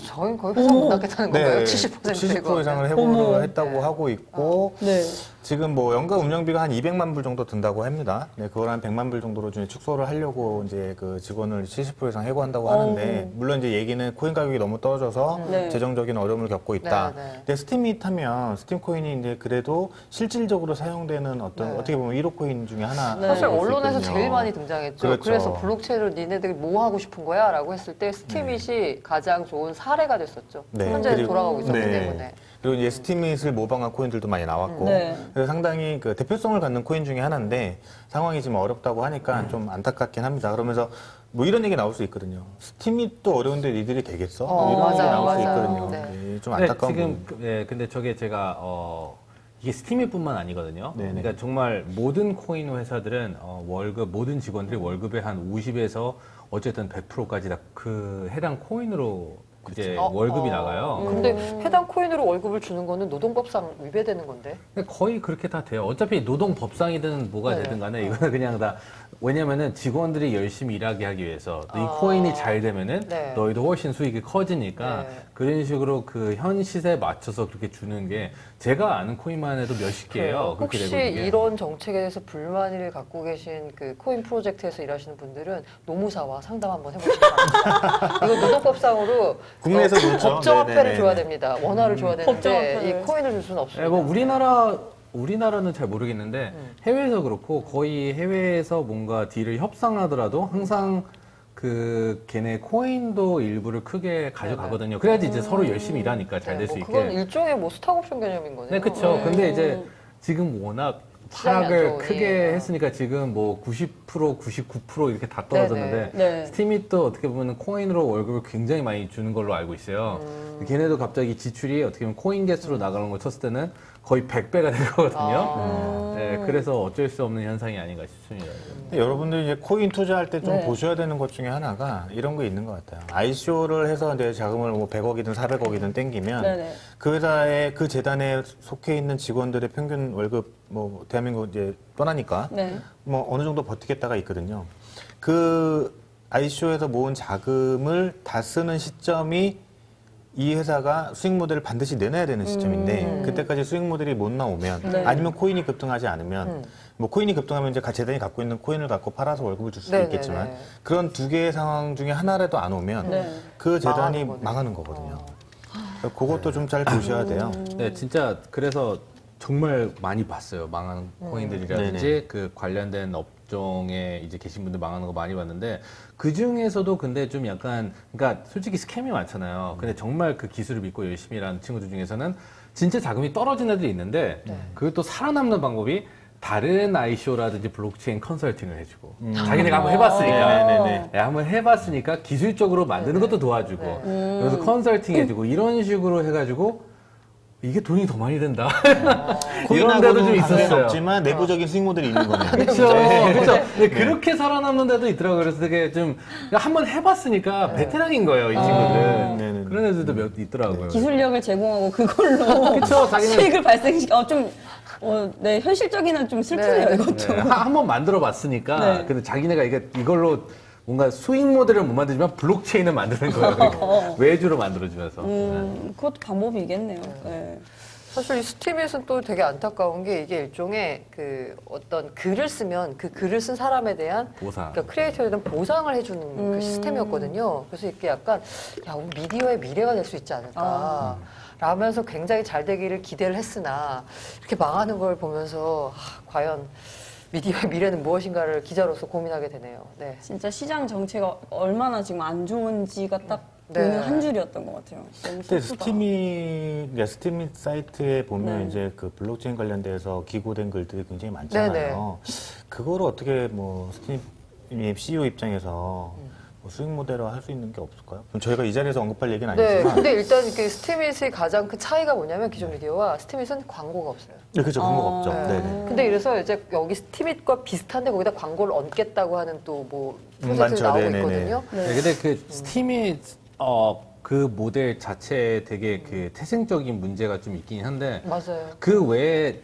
저희는 거의 회사 못 닫겠다는 건가요? 70% 70% 이상을 어머. 해고를 했다고 하고 있고 네. 지금 연간 운영비가 한 200만 불 정도 든다고 합니다. 네, 그걸 한 100만 불 정도로 좀 축소를 하려고 이제 그 직원을 70% 이상 해고한다고 하는데 물론 이제 얘기는 코인 가격이 너무 떨어져서 네. 재정적인 어려움을 겪고 있다. 네, 네. 근데 스팀밋 하면 스팀 코인이 이제 그래도 실질적으로 사용되는 어떻게 보면 1호 코인 중에 하나. 네. 사실 볼수 언론에서 있거든요. 제일 많이 등장했죠. 그렇죠. 그래서 블록체인으로 니네들이 뭐 하고 싶은 거야? 라고 했을 때 스팀밋이 가장 좋은 사례가 됐었죠. 네. 현재 그리고- 돌아가고 있었기 네. 때문에. 그리고 이제 스팀밋을 모방한 코인들도 많이 나왔고 네. 그래서 상당히 그 대표성을 갖는 코인 중에 하나인데 상황이 지금 어렵다고 하니까 좀 안타깝긴 합니다. 그러면서 이런 얘기 나올 수 있거든요. 스팀밋도 어려운데 니들이 되겠어? 이런 얘기 맞아요, 나올 수 맞아요. 있거든요. 네. 네, 좀 안타까운 지금 부분. 근데 저게 제가 이게 스팀밋뿐만 아니거든요. 네네. 그러니까 정말 모든 코인 회사들은 모든 직원들이 월급의 한 50에서 어쨌든 100%까지 다 그 해당 코인으로 이제 월급이 나가요. 근데 해당 코인으로 월급을 주는 거는 노동법상 위배되는 건데. 근데 거의 그렇게 다 돼요. 어차피 노동법상이든 뭐가 네. 되든 간에 이거는 그냥 다 왜냐면은 직원들이 열심히 일하게 하기 위해서 이 코인이 잘 되면은 네. 너희도 훨씬 수익이 커지니까 네. 그런 식으로 그 현 시세에 맞춰서 그렇게 주는 게 제가 아는 코인만 해도 몇십 개예요. 그렇게 혹시 되고 이게. 이런 정책에 대해서 불만을 갖고 계신 그 코인 프로젝트에서 일하시는 분들은 노무사와 상담 한번 해보시기 바랍니다. 이거 노동법상으로 국내에서 그렇죠. 법정화폐를 네네네. 줘야 됩니다. 원화를 줘야 되는데 법정화폐를. 이 코인을 줄 수는 없습니다. 뭐 우리나라는 잘 모르겠는데 해외에서 그렇고 거의 해외에서 뭔가 딜을 협상하더라도 항상 그 걔네 코인도 일부를 크게 가져가거든요. 그래야지 이제 서로 열심히 일하니까 잘 될 수 있게. 그건 일종의 뭐 스탁옵션 개념인 거네요. 네, 그렇죠. 근데 이제 지금 워낙 시장이 안 하락을 좋으니. 크게 했으니까 지금 뭐 90%, 99% 이렇게 다 떨어졌는데 네. 스팀밋도 어떻게 보면 코인으로 월급을 굉장히 많이 주는 걸로 알고 있어요. 걔네도 갑자기 지출이 어떻게 보면 코인 개수로 나가는 걸 쳤을 때는 거의 100배가 되거든요. 네, 그래서 어쩔 수 없는 현상이 아닌가 싶습니다. 여러분들이 이제 코인 투자할 때 좀 네. 보셔야 되는 것 중에 하나가 이런 거 있는 것 같아요. ICO를 해서 이제 자금을 100억이든 400억이든 땡기면 네네. 그 회사의 그 재단에 속해 있는 직원들의 평균 월급 대한민국 이제 떠나니까 네. 어느 정도 버티겠다가 있거든요. 그 ICO에서 모은 자금을 다 쓰는 시점이 이 회사가 수익 모델을 반드시 내놔야 되는 시점인데 그때까지 수익 모델이 못 나오면 네. 아니면 코인이 급등하지 않으면 코인이 급등하면 이제 재단이 갖고 있는 코인을 갖고 팔아서 월급을 줄 수도 네네네. 있겠지만 그런 두 개의 상황 중에 하나라도 안 오면 네. 그 재단이 망하는 거네. 망하는 거거든요. 그래서 그것도 좀 잘 보셔야 돼요. 네, 진짜 그래서 정말 많이 봤어요. 망하는 코인들이라든지 네네. 그 관련된 업종에 이제 계신 분들 망하는 거 많이 봤는데 그 중에서도 근데 좀 약간 그러니까 솔직히 스캠이 많잖아요. 근데 정말 그 기술을 믿고 열심히 일하는 친구들 중에서는 진짜 자금이 떨어진 애들이 있는데 그것도 살아남는 방법이 다른 ICO라든지 블록체인 컨설팅을 해주고 자기네가 한번 해봤으니까 네네네. 한번 해봤으니까 기술적으로 만드는 것도 도와주고 그래서 컨설팅 해주고 이런 식으로 해가지고 이게 돈이 더 많이 된다. 이런 데도 좀 코인하고는 관계는 있었어요. 없지만 내부적인 수익 모델이 있는 거네요. 그렇죠. 그렇죠. 근데 그렇게 살아남는 데도 있더라고요. 그래서 되게 좀 한번 해봤으니까 베테랑인 거예요, 이 친구들. 네네. 그런 애들도 몇 있더라고요. 기술력을 제공하고 그걸로 그쵸, 자기는- 수익을 발생시켜. 네, 현실적이나 좀 슬프네요, 네. 이것도. 네, 한번 만들어봤으니까. 네. 근데 자기네가 이걸로 뭔가 수익 모델을 못 만들지만 블록체인을 만드는 거예요. 그러니까 외주로 만들어주면서. 그것도 방법이겠네요. 네. 사실 이 스팀잇은 또 되게 안타까운 게 이게 일종의 그 어떤 글을 쓰면 그 글을 쓴 사람에 대한 보상. 그러니까 크리에이터에 대한 보상을 해주는 그 시스템이었거든요. 그래서 이게 약간 야, 우리 미디어의 미래가 될 수 있지 않을까. 라면서 굉장히 잘 되기를 기대를 했으나 이렇게 망하는 걸 보면서 과연 미디어의 미래는 무엇인가를 기자로서 고민하게 되네요. 네. 진짜 시장 정체가 얼마나 지금 안 좋은지가 딱 네. 보이는 한 줄이었던 것 같아요. 너무 근데 슬프다. 스팀잇 사이트에 보면 네. 이제 그 블록체인 관련돼서 기고된 글들이 굉장히 많잖아요. 그거를 어떻게 뭐 스팀잇 CEO 입장에서 뭐 수익 모델화 할 수 있는 게 없을까요? 그럼 저희가 이 자리에서 언급할 얘기는 네. 아니지만. 근데 일단 그 스팀잇의 가장 큰 차이가 뭐냐면 기존 미디어와 스팀잇은 광고가 없어요. 네, 그렇죠. 그런 거 없죠. 네. 네네. 근데 이래서 이제 여기 스팀잇과 비슷한데 거기다 광고를 얹겠다고 하는 또 뭐 프로젝트가 많죠. 나오고 네네네. 있거든요. 네, 근데 그 스팀이 그 모델 자체에 되게 그 태생적인 문제가 좀 있긴 한데 맞아요. 그 외에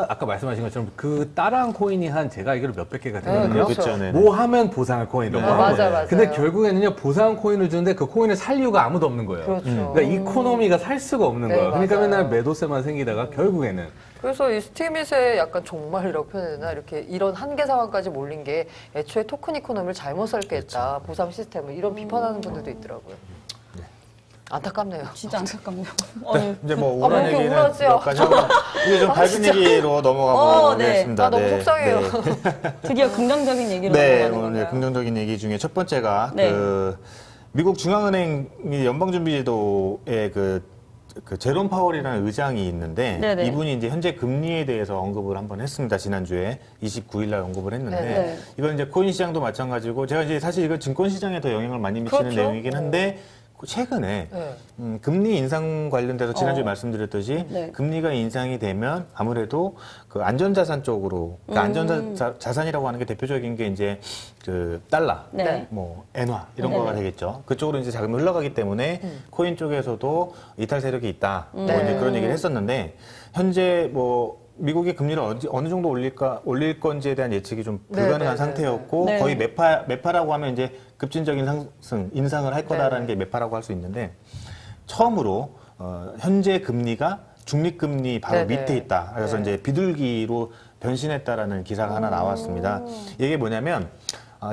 아까 말씀하신 것처럼 그 따라한 코인이 한 제가 알기로 몇백 개가 되거든요. 그렇죠. 그렇죠. 네네. 뭐 하면 보상을 코인으로. 네. 뭐 하면. 맞아요. 근데 결국에는요 보상 코인을 주는데 그 코인을 살 이유가 아무도 없는 거예요. 그렇죠. 그러니까 이코노미가 살 수가 없는 네, 거예요. 그러니까 맞아요. 맨날 매도세만 생기다가 결국에는 그래서 이 스팀잇의 약간 종말이라고 표현해야 되나 이렇게 이런 한계 상황까지 몰린 게 애초에 토큰 이코노미를 잘못 설계했다. 보상 시스템을 이런 비판하는 분들도 있더라고요. 안타깝네요. 진짜 안타깝네요. 네, 이제 뭐 우울한 왜 이렇게 얘기는 우울하지요? 여기까지 하고 이제 좀 밝은 얘기로 넘어가 네. 보겠습니다. 아, 너무 속상해요. 드디어 긍정적인 얘기로 네, 넘어가는 오늘 건가요? 긍정적인 얘기 중에 첫 번째가 네. 그 미국 중앙은행 연방준비제도의 그 제롬 파월이라는 의장이 있는데 네네. 이분이 이제 현재 금리에 대해서 언급을 한번 했습니다. 지난주에 29일 날 언급을 했는데 네네. 이건 이제 코인 시장도 마찬가지고 제가 이제 사실 이거 증권 시장에 더 영향을 많이 미치는 그렇죠. 내용이긴 한데 최근에 네. 금리 인상 관련돼서 지난주에 말씀드렸듯이 네. 금리가 인상이 되면 아무래도 그 안전자산 쪽으로 그 안전자산이라고 하는 게 대표적인 게 이제 그 달러, 네. 뭐 엔화 이런 네. 거가 되겠죠. 그쪽으로 이제 자금이 흘러가기 때문에 코인 쪽에서도 이탈 세력이 있다. 뭐 네. 이제 그런 얘기를 했었는데 현재 뭐 미국의 금리를 어느 정도 올릴 건지에 대한 예측이 좀 네, 불가능한 네, 상태였고 네. 거의 매파라고 하면 이제 급진적인 상승, 인상을 할 거다라는 게 매파라고 할 수 있는데 처음으로 현재 금리가 중립금리 바로 네, 네. 밑에 있다. 그래서 네. 이제 비둘기로 변신했다라는 기사가 하나 나왔습니다. 이게 뭐냐면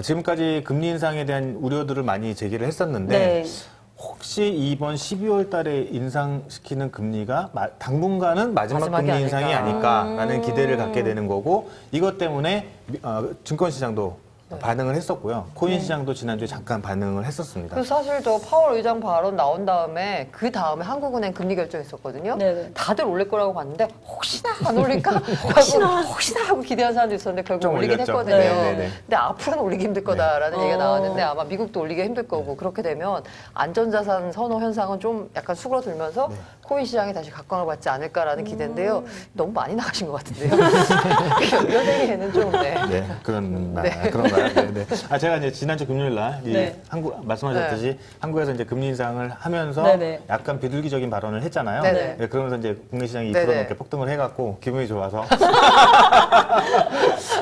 지금까지 금리 인상에 대한 우려들을 많이 제기를 했었는데 네. 혹시 이번 12월 달에 인상시키는 금리가 당분간은 마지막 마지막이 금리 인상이 아닐까. 아닐까라는 기대를 갖게 되는 거고 이것 때문에 증권시장도 반응을 했었고요. 코인 시장도 지난주에 잠깐 반응을 했었습니다. 그래서 사실 저 파월 의장 발언 나온 다음에 그 다음에 한국은행 금리 결정했었거든요. 네네. 다들 올릴 거라고 봤는데 혹시나 안 올릴까? 혹시나 하고 기대한 사람도 있었는데 결국 좀 올리긴 올렸죠. 했거든요. 네네네. 근데 앞으로는 올리기 힘들 거다라는 얘기가 어. 나왔는데 아마 미국도 올리기 힘들 거고 그렇게 되면 안전자산 선호 현상은 좀 약간 수그러들면서 코인 시장이 다시 각광을 받지 않을까라는 기대인데요. 너무 많이 나가신 것 같은데요. 연예계에는 좀 네. 네, 그런가요? 네, 네. 제가 이제 지난주 금요일 날, 네. 한국, 말씀하셨듯이 한국에서 이제 금리 인상을 하면서 네네. 약간 비둘기적인 발언을 했잖아요. 네네. 네, 그러면서 이제 국내 시장이 2% 네네. 넘게 폭등을 해갖고 기분이 좋아서.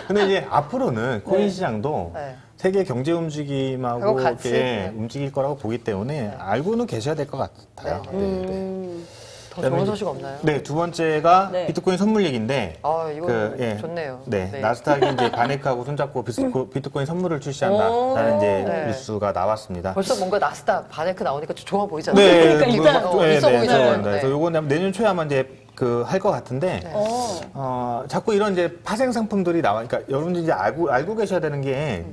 근데 이제 앞으로는 코인 시장도 네. 세계 경제 움직임하고 그거 같이, 이렇게 네. 움직일 거라고 보기 때문에 알고는 계셔야 될 것 같아요. 네. 네, 네. 더 좋은 소식 없나요? 네, 두 번째가 네. 비트코인 선물 얘기인데. 아, 이거 좋네요. 네, 네. 나스닥이 이제 바네크하고 손잡고 비트코인 선물을 출시한다라는 이제 네. 뉴스가 나왔습니다. 벌써 뭔가 나스닥 바네크 나오니까 좀 좋아 보이잖아요. 네, 그러니까 일단 있어 보이잖아요. 좋아한다. 네. 그래서 요건 내년 초에 아마 이제 할 것 같은데. 자꾸 이런 이제 파생 상품들이 나와. 그러니까 여러분들이 이제 알고 계셔야 되는 게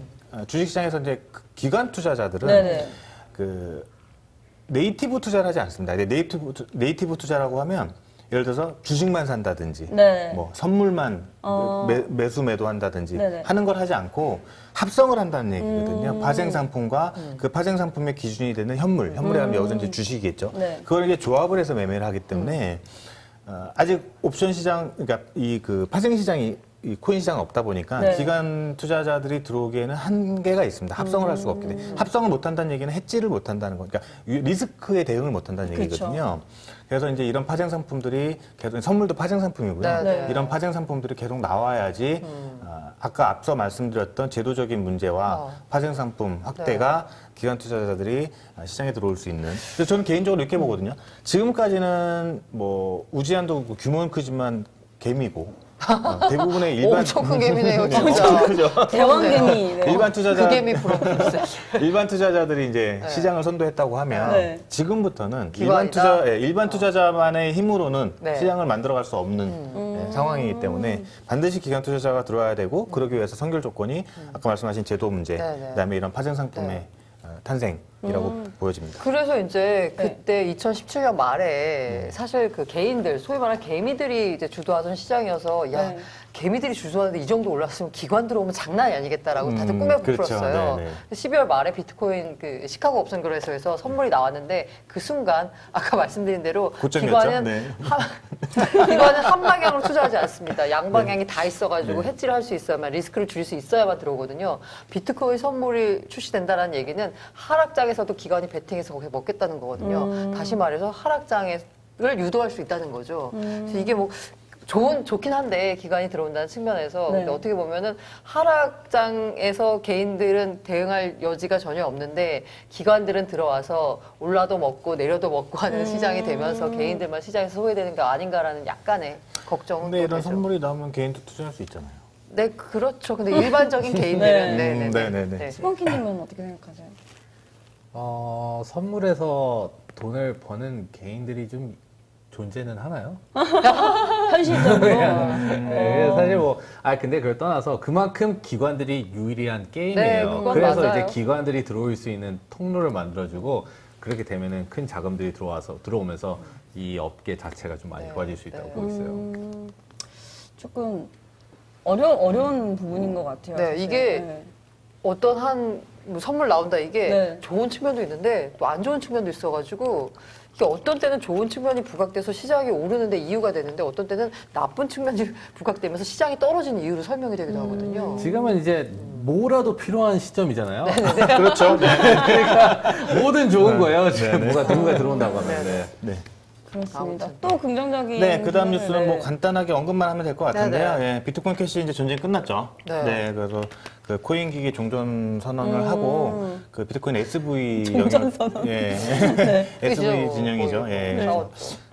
주식시장에서 이제 기관 투자자들은 네네. 그 네이티브 투자를 하지 않습니다. 네이티브 투자라고 하면 예를 들어서 주식만 산다든지 네. 뭐 선물만 매수 매도한다든지 네네. 하는 걸 하지 않고 합성을 한다는 얘기거든요. 파생 상품과 그 파생 상품의 기준이 되는 현물이라면 여기서 이제 주식이겠죠. 네. 그걸 이제 조합을 해서 매매를 하기 때문에 아직 옵션 시장, 그러니까 이 그 파생 시장이 이 코인 시장은 없다 보니까 네. 기관 투자자들이 들어오기에는 한계가 있습니다. 합성을 할 수가 없기 때문에. 합성을 못 한다는 얘기는 해지를 못 한다는 거니까 리스크에 대응을 못 한다는 얘기거든요. 그래서 이제 이런 파생 상품들이 계속 선물도 파생 상품이고요. 네, 네. 이런 파생 상품들이 계속 나와야지 아까 앞서 말씀드렸던 제도적인 문제와 파생 상품 확대가 기관 투자자들이 시장에 들어올 수 있는. 그래서 저는 개인적으로 이렇게 보거든요. 지금까지는 뭐 우지한도 규모는 크지만 개미고 대부분의 일반 엄청 큰 개미네요, 진짜. 엄청 크죠. 대왕개미. 네. 일반 투자자 그 개미 부러웠어요. 일반 투자자들이 이제 네. 시장을 선도했다고 하면 네. 지금부터는 기관이다? 일반 투자자만의 힘으로는 네. 시장을 만들어갈 수 없는 상황이기 때문에 반드시 기관 투자자가 들어와야 되고 그러기 위해서 선결 조건이 아까 말씀하신 제도 문제, 네, 네. 그다음에 이런 파생 상품의 탄생이라고 보여집니다. 그래서 이제 네. 그때 2017년 말에 사실 그 개인들, 소위 말하는 개미들이 이제 주도하던 시장이어서 야, 네. 개미들이 주도하는데 이 정도 올랐으면 기관 들어오면 장난이 아니겠다라고 다들 꿈에 그렇죠. 부풀었어요. 네, 네. 12월 말에 비트코인 그 시카고 옵션 거래소에서 선물이 나왔는데 그 순간 아까 말씀드린 대로 고점이었죠? 기관은 네. 기관은 한 방향으로 투자하지 않습니다. 양방향이 다 있어가지고 네. 해지를 할 수 있어야만 리스크를 줄일 수 있어야만 들어오거든요. 비트코인 선물이 출시된다는 얘기는 하락장에서도 기관이 베팅해서 거기에 먹겠다는 거거든요. 다시 말해서 하락장을 유도할 수 있다는 거죠. 그래서 이게 뭐 좋긴 한데 기관이 들어온다는 측면에서 네. 근데 어떻게 보면은 하락장에서 개인들은 대응할 여지가 전혀 없는데 기관들은 들어와서 올라도 먹고 내려도 먹고 하는 시장이 되면서 개인들만 시장에서 소외되는 거 아닌가라는 약간의 걱정은 근데 또 이런 되죠. 선물이 나오면 개인도 투자할 수 있잖아요. 네, 그렇죠. 근데 일반적인 개인들은 네. 네네네. 스펀키님은 어떻게 생각하세요? 선물에서 돈을 버는 개인들이 좀 존재는 하나요? 현실적으로. 네, 사실 근데 그걸 떠나서 그만큼 기관들이 유리한 네, 게임이에요. 그건 그래서 맞아요. 이제 기관들이 들어올 수 있는 통로를 만들어주고 그렇게 되면은 큰 자금들이 들어오면서 이 업계 자체가 좀 많이 네, 좋아질 수 있다고 네. 보고 있어요. 조금 어려운 부분인 것 같아요. 네, 사실. 이게 네. 어떤 뭐 선물 나온다 이게 네. 좋은 측면도 있는데 또 안 좋은 측면도 있어가지고 이게 어떤 때는 좋은 측면이 부각돼서 시장이 오르는데 이유가 되는데 어떤 때는 나쁜 측면이 부각되면서 시장이 떨어지는 이유로 설명이 되기도 하거든요. 지금은 이제 뭐라도 필요한 시점이잖아요. 그렇죠. 네. 뭐든 좋은 거예요. 지금 누가 들어온다고 하면. 네. 네. 그렇습니다. 아무튼. 또 긍정적인. 네, 그 다음 뉴스는 네. 뭐 간단하게 언급만 하면 될 것 같은데요. 네, 예, 비트코인 캐시 이제 전쟁 끝났죠. 네. 그래서 그 코인 기기 종전 선언을 하고 그 비트코인 SV 종전 선언. 예, 그죠. SV 진영이죠. 예. 네. 뭐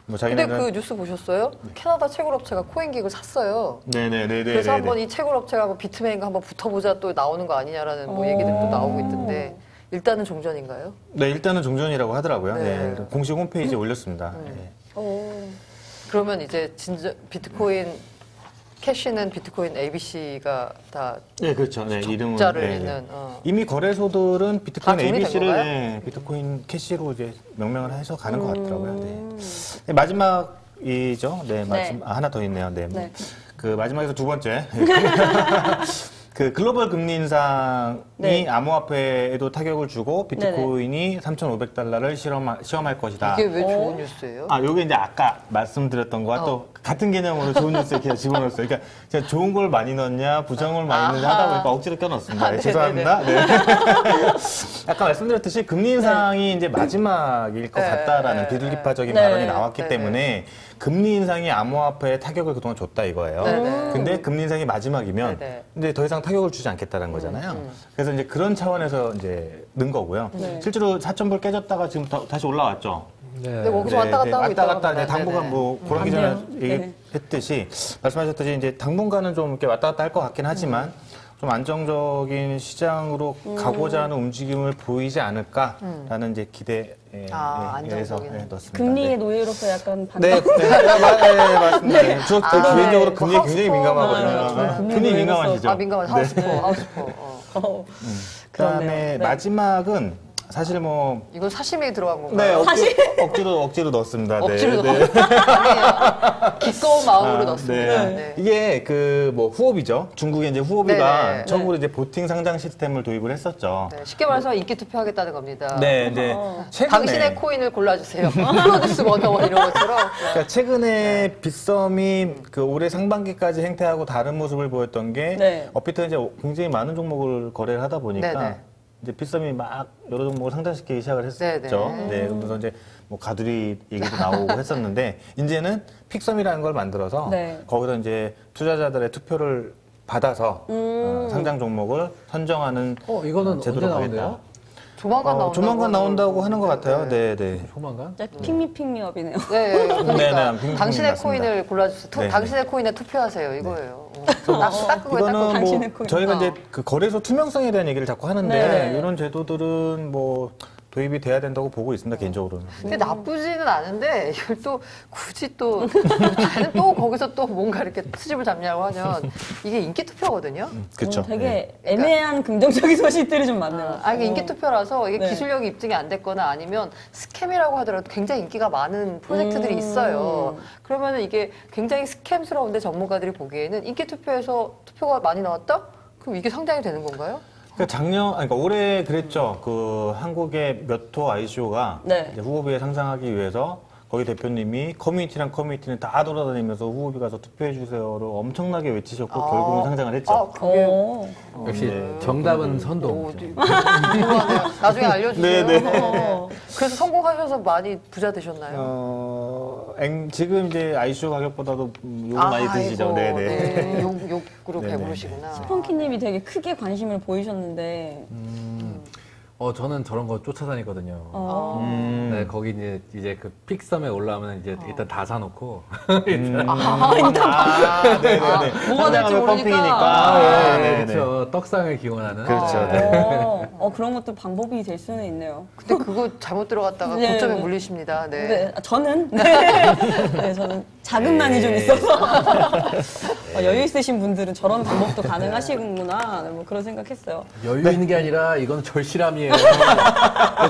근데 자기네는 그 뉴스 보셨어요? 캐나다 채굴업체가 코인기획을 샀어요. 네네네네. 그래서 한번 이 채굴업체가 한번 비트맨과 한번 붙어보자 또 나오는 거 아니냐라는 뭐 얘기들이 또 나오고 있던데 일단은 종전인가요? 네, 일단은 종전이라고 하더라고요. 네. 예, 공식 홈페이지에 올렸습니다. 예. 그러면 이제 진짜 비트코인 캐시는 비트코인 ABC가 다 네, 그렇죠. 네, 이름은 자를 네, 있는 네. 이미 거래소들은 비트코인 다 정리된 ABC를 건가요? 비트코인 캐시로 이제 명명을 해서 가는 것 같더라고요. 네. 네, 마지막이죠. 네, 하나 더 있네요. 네. 네. 그 마지막에서 두 번째. 그 글로벌 금리 인상이 네. 암호화폐에도 타격을 주고 비트코인이 3,500달러를 시험할 것이다. 이게 왜 좋은 뉴스예요? 요게 이제 아까 말씀드렸던 거와 또 같은 개념으로 좋은 뉴스 이렇게 집어넣었어요. 그러니까 제가 좋은 걸 많이 넣냐, 부정을 많이 넣냐 하다 보니까 억지로 껴넣었습니다. 죄송합니다. 네. 아까 말씀드렸듯이 금리 인상이 이제 마지막일 것 같다라는 비둘기파적인 네. 발언이 나왔기 네. 때문에 금리 인상이 암호화폐에 타격을 그동안 줬다 이거예요. 네, 네. 근데 금리 인상이 마지막이면 네, 네. 이제 더 이상 타격을 주지 않겠다는 거잖아요. 그래서 이제 그런 차원에서 이제 넣은 거고요. 실제로 4,000불 깨졌다가 지금 다시 올라왔죠. 근데 거기서 왔다 갔다 하고 왔다 있다가 갔다 이제 보면, 당분간 네네. 뭐 고르기 전에 안 돼요. 네. 얘기했듯이 말씀하셨듯이 이제 당분간은 좀 이렇게 왔다 갔다 할 것 같긴 하지만 좀 안정적인 시장으로 가고자 하는 움직임을 보이지 않을까라는 이제 기대에 의해서 안정적인. 넣습니다. 금리의 노예로서 약간 반박. 네, 맞습니다. 네. 저 개인적으로 금리에 하우스포. 굉장히 민감하거든요. 아, 금리 민감하시죠? 민감한 하우스포. 그러네요. 그다음에 네. 마지막은 사실 뭐 이건 사심이 들어간 건가요? 네, 억지로 넣었습니다. 억지로 네. 아니에요. 기꺼운 마음으로 넣습니다. 네. 네. 이게 그 뭐 후오비죠. 중국의 이제 후오비가 네네. 처음으로 이제 보팅 상장 시스템을 도입을 했었죠. 네, 쉽게 말해서 인기 투표하겠다는 겁니다. 네, 이제 최근에 당신의 코인을 골라주세요. 프로듀스 101 이런 것처럼. 그러니까 최근에 빗썸이 그 올해 상반기까지 행태하고 다른 모습을 보였던 게 네. 업비트가 이제 굉장히 많은 종목을 거래를 하다 보니까 네네. 이제 빗썸이 막 여러 종목을 상장시키기 시작을 했었죠. 네네. 네, 그래서 이제 뭐 가두리 얘기도 나오고 했었는데 이제는 픽썸이라는 걸 만들어서 네. 거기서 이제 투자자들의 투표를 받아서 상장 종목을 선정하는 이거는 제도로 언제 가겠다. 나온대요? 조만간 나온다고. 조만간 나온다고 하는 것 같아요. 네, 네. 조만간? 진짜 핑미핑미업이네요. 네, 그러니까 네, 네, 당신의 맞습니다. 코인을 골라주세요. 네, 당신의 코인에 투표하세요. 이거예요. 딱 그거에 딱 이거는 당신의 뭐 코인. 저희가 이제 그 거래소 투명성에 대한 얘기를 자꾸 하는데 네. 이런 제도들은 뭐 도입이 돼야 된다고 보고 있습니다 개인적으로는. 근데 나쁘지는 않은데 이걸 또 굳이 또 나는 또 거기서 또 뭔가 이렇게 수집을 잡냐고 하면 이게 인기 투표거든요. 그렇죠. 되게 애매한 긍정적인 소식들이 좀 많네요. 이게 인기 투표라서 이게 네. 기술력이 입증이 안 됐거나 아니면 스캠이라고 하더라도 굉장히 인기가 많은 프로젝트들이 있어요. 그러면 이게 굉장히 스캠스러운데 전문가들이 보기에는 인기 투표에서 투표가 많이 나왔다? 그럼 이게 상장이 되는 건가요? 그러니까 올해 그랬죠. 그 한국의 몇 호 ICO가 네. 후보비에 상장하기 위해서 거기 대표님이 커뮤니티랑 커뮤니티는 다 돌아다니면서 후보비 가서 투표해 주세요를 엄청나게 외치셨고 결국은 상장을 했죠. 그게 오. 역시 네. 정답은 선동. 궁금하네요. 나중에 알려주세요. 네, 네. 그래서 성공하셔서 많이 부자 되셨나요? 지금 이제 ICO 가격보다도 욕을 많이 드시죠. 아이고, 네네. 네. 욕으로 네네. 배부르시구나. 펑키님이 되게 크게 관심을 보이셨는데 저는 저런 거 쫓아다니거든요. 음. 네, 거기 이제 그 픽썸에 올라오면 이제 일단 다 사놓고. 네네네. 뭐가 될지 상장하면 모르니까. 펌핑이니까. 네, 그렇죠. 떡상을 기원하는. 그렇죠. 네. 그런 것도 방법이 될 수는 있네요. 근데 그거 잘못 들어갔다가 네. 고점에 물리십니다. 네. 네, 저는 네, 저는 자금난이 좀 있어서 여유 있으신 분들은 저런 방법도 가능하시구나 뭐 그런 생각했어요. 여유 있는 게 아니라 이건 절실함이에요.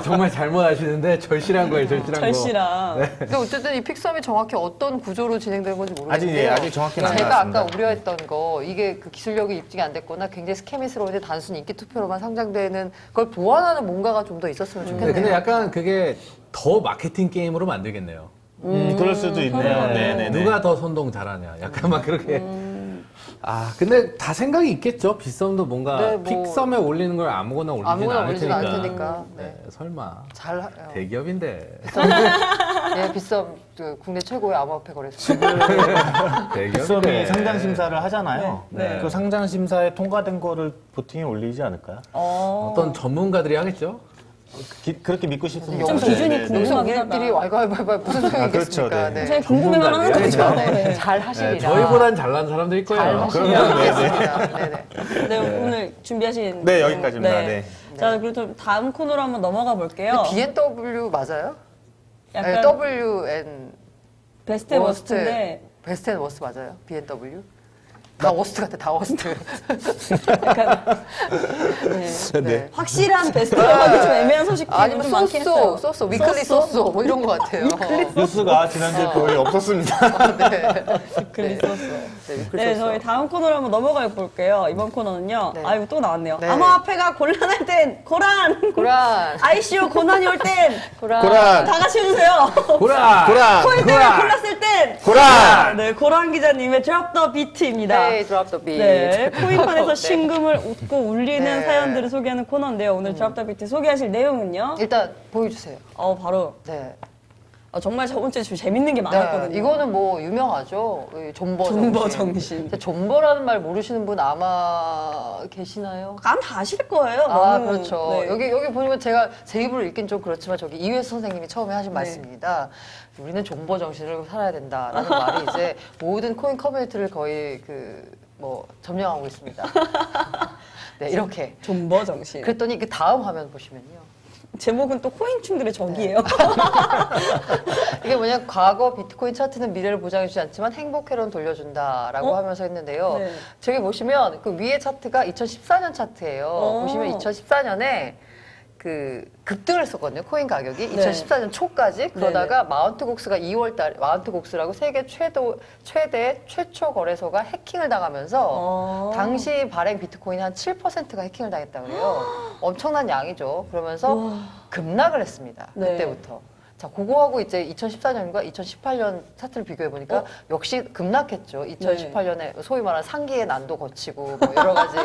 정말 잘못 아시는데 절실한 거예요, 절실한 거. 절실함. 근데 어쨌든 이 픽썸이 정확히 어떤 구조로 진행되는 건지 모르겠는데 아직 정확히는 안 제가 나왔습니다. 아까 우려했던 거 이게 그 기술력이 입증이 안 됐거나 굉장히 스캐미스러운데 단순히 인기 투표로만 상장되는 걸 보완하는 뭔가가 좀 더 있었으면 좋겠네요. 근데 약간 그게 더 마케팅 게임으로 만들겠네요. 그럴 수도 있네요. 네네네. 누가 더 선동 잘하냐. 약간 막 그렇게. 근데 다 생각이 있겠죠. 빗썸도 뭔가 네, 뭐 픽썸에 올리는 걸 아무거나 올리진 아무거나 않을 올리진 테니까. 않을 테니까. 네. 설마. 잘 대기업인데. 예, 빗썸 그 국내 최고의 암호화폐 거래소. 대기업인데. 빗썸이 상장 심사를 하잖아요. 네. 그 상장 심사에 통과된 거를 보팅에 올리지 않을까요? 어떤 전문가들이 하겠죠? 그렇게 믿고 싶습니다. 좀 기준이 네, 네. 여기서 궁금하긴 하다. 우리끼리 왈가왈부할 무슨 소용이 그렇죠, 있겠습니까? 네. 저희 궁금해만 하는 거죠. 전문가들이야. 네. 잘 네, 하십니다. 저희보단 잘난 사람들이 잘 거예요. 하시면 되겠습니다. 네네. 네, 오늘 준비하신 네, 여기까지입니다. 네. 자, 그리고 좀 다음 코너로 한번 넘어가 볼게요. B&W 맞아요? 약간 아니, WN 베스트 워스트인데 베스트 앤 워스트 맞아요? B&W? 다 워스트 같아, 다 워스트. 약간 네. 네. 확실한 베스트하기 좀 애매한 소식들이 아니면 좀 많긴 했어요. 소쏘, 위클리 소쏘 뭐 이런 것 같아요. 뉴스가 지난주에 거의 없었습니다. 네. 글리 썼어. 네, 위클리 네, 소쏘. 저희 다음 코너로 한번 넘어가 볼게요. 이번 코너는요. 네. 이거 또 나왔네요. 네. 암호화폐가 곤란할 땐 고란! 고란. ICO 고난이 올 땐! 고란. 고란! 다 같이 해주세요. 고라! 고란! 코인 때문에 골랐을 땐! 고란! 네, 고란 기자님의 드랍 더 비트입니다. 네, 드랍 더 비. 네, 코인판에서 네. 신금을 웃고 울리는 네. 사연들을 소개하는 코너인데요. 오늘 드랍 더 비트 소개하실 내용은요. 일단 보여주세요. 바로 네. 정말 저번 주에 좀 재밌는 게 많았거든요. 네, 이거는 뭐 유명하죠. 이 존버 존버 정신. 정신. 근데 존버라는 말 모르시는 분 아마 계시나요? 감 다 아실 거예요. 아, 너무. 그렇죠. 네. 여기 보면 제가 제 입으로 읽긴 좀 그렇지만 저기 이회수 선생님이 처음에 하신 네. 말씀입니다. 우리는 존버 정신을 살아야 된다라는 말이 이제 모든 코인 커뮤니티를 거의 점령하고 있습니다. 네, 이렇게. 존버 정신. 그랬더니 그 다음 화면 보시면요. 제목은 또 코인충들의 적이에요. 이게 뭐냐, 과거 비트코인 차트는 미래를 보장해주지 않지만 행복회로는 돌려준다라고 하면서 했는데요. 네. 저기 보시면 그 위에 차트가 2014년 차트예요. 보시면 2014년에 그 급등을 했었거든요. 코인 가격이 네. 2014년 초까지 그러다가 마운트 곡스가 2월달 마운트 곡스라고 세계 최초 거래소가 해킹을 당하면서 당시 발행 비트코인 한 7%가 해킹을 당했다 그래요. 엄청난 양이죠. 그러면서 급락을 했습니다. 네. 그때부터. 자, 그거하고 이제 2014년과 2018년 차트를 비교해 보니까 역시 급락했죠. 2018년에 소위 말하는 상기의 난도 거치고 뭐 여러 가지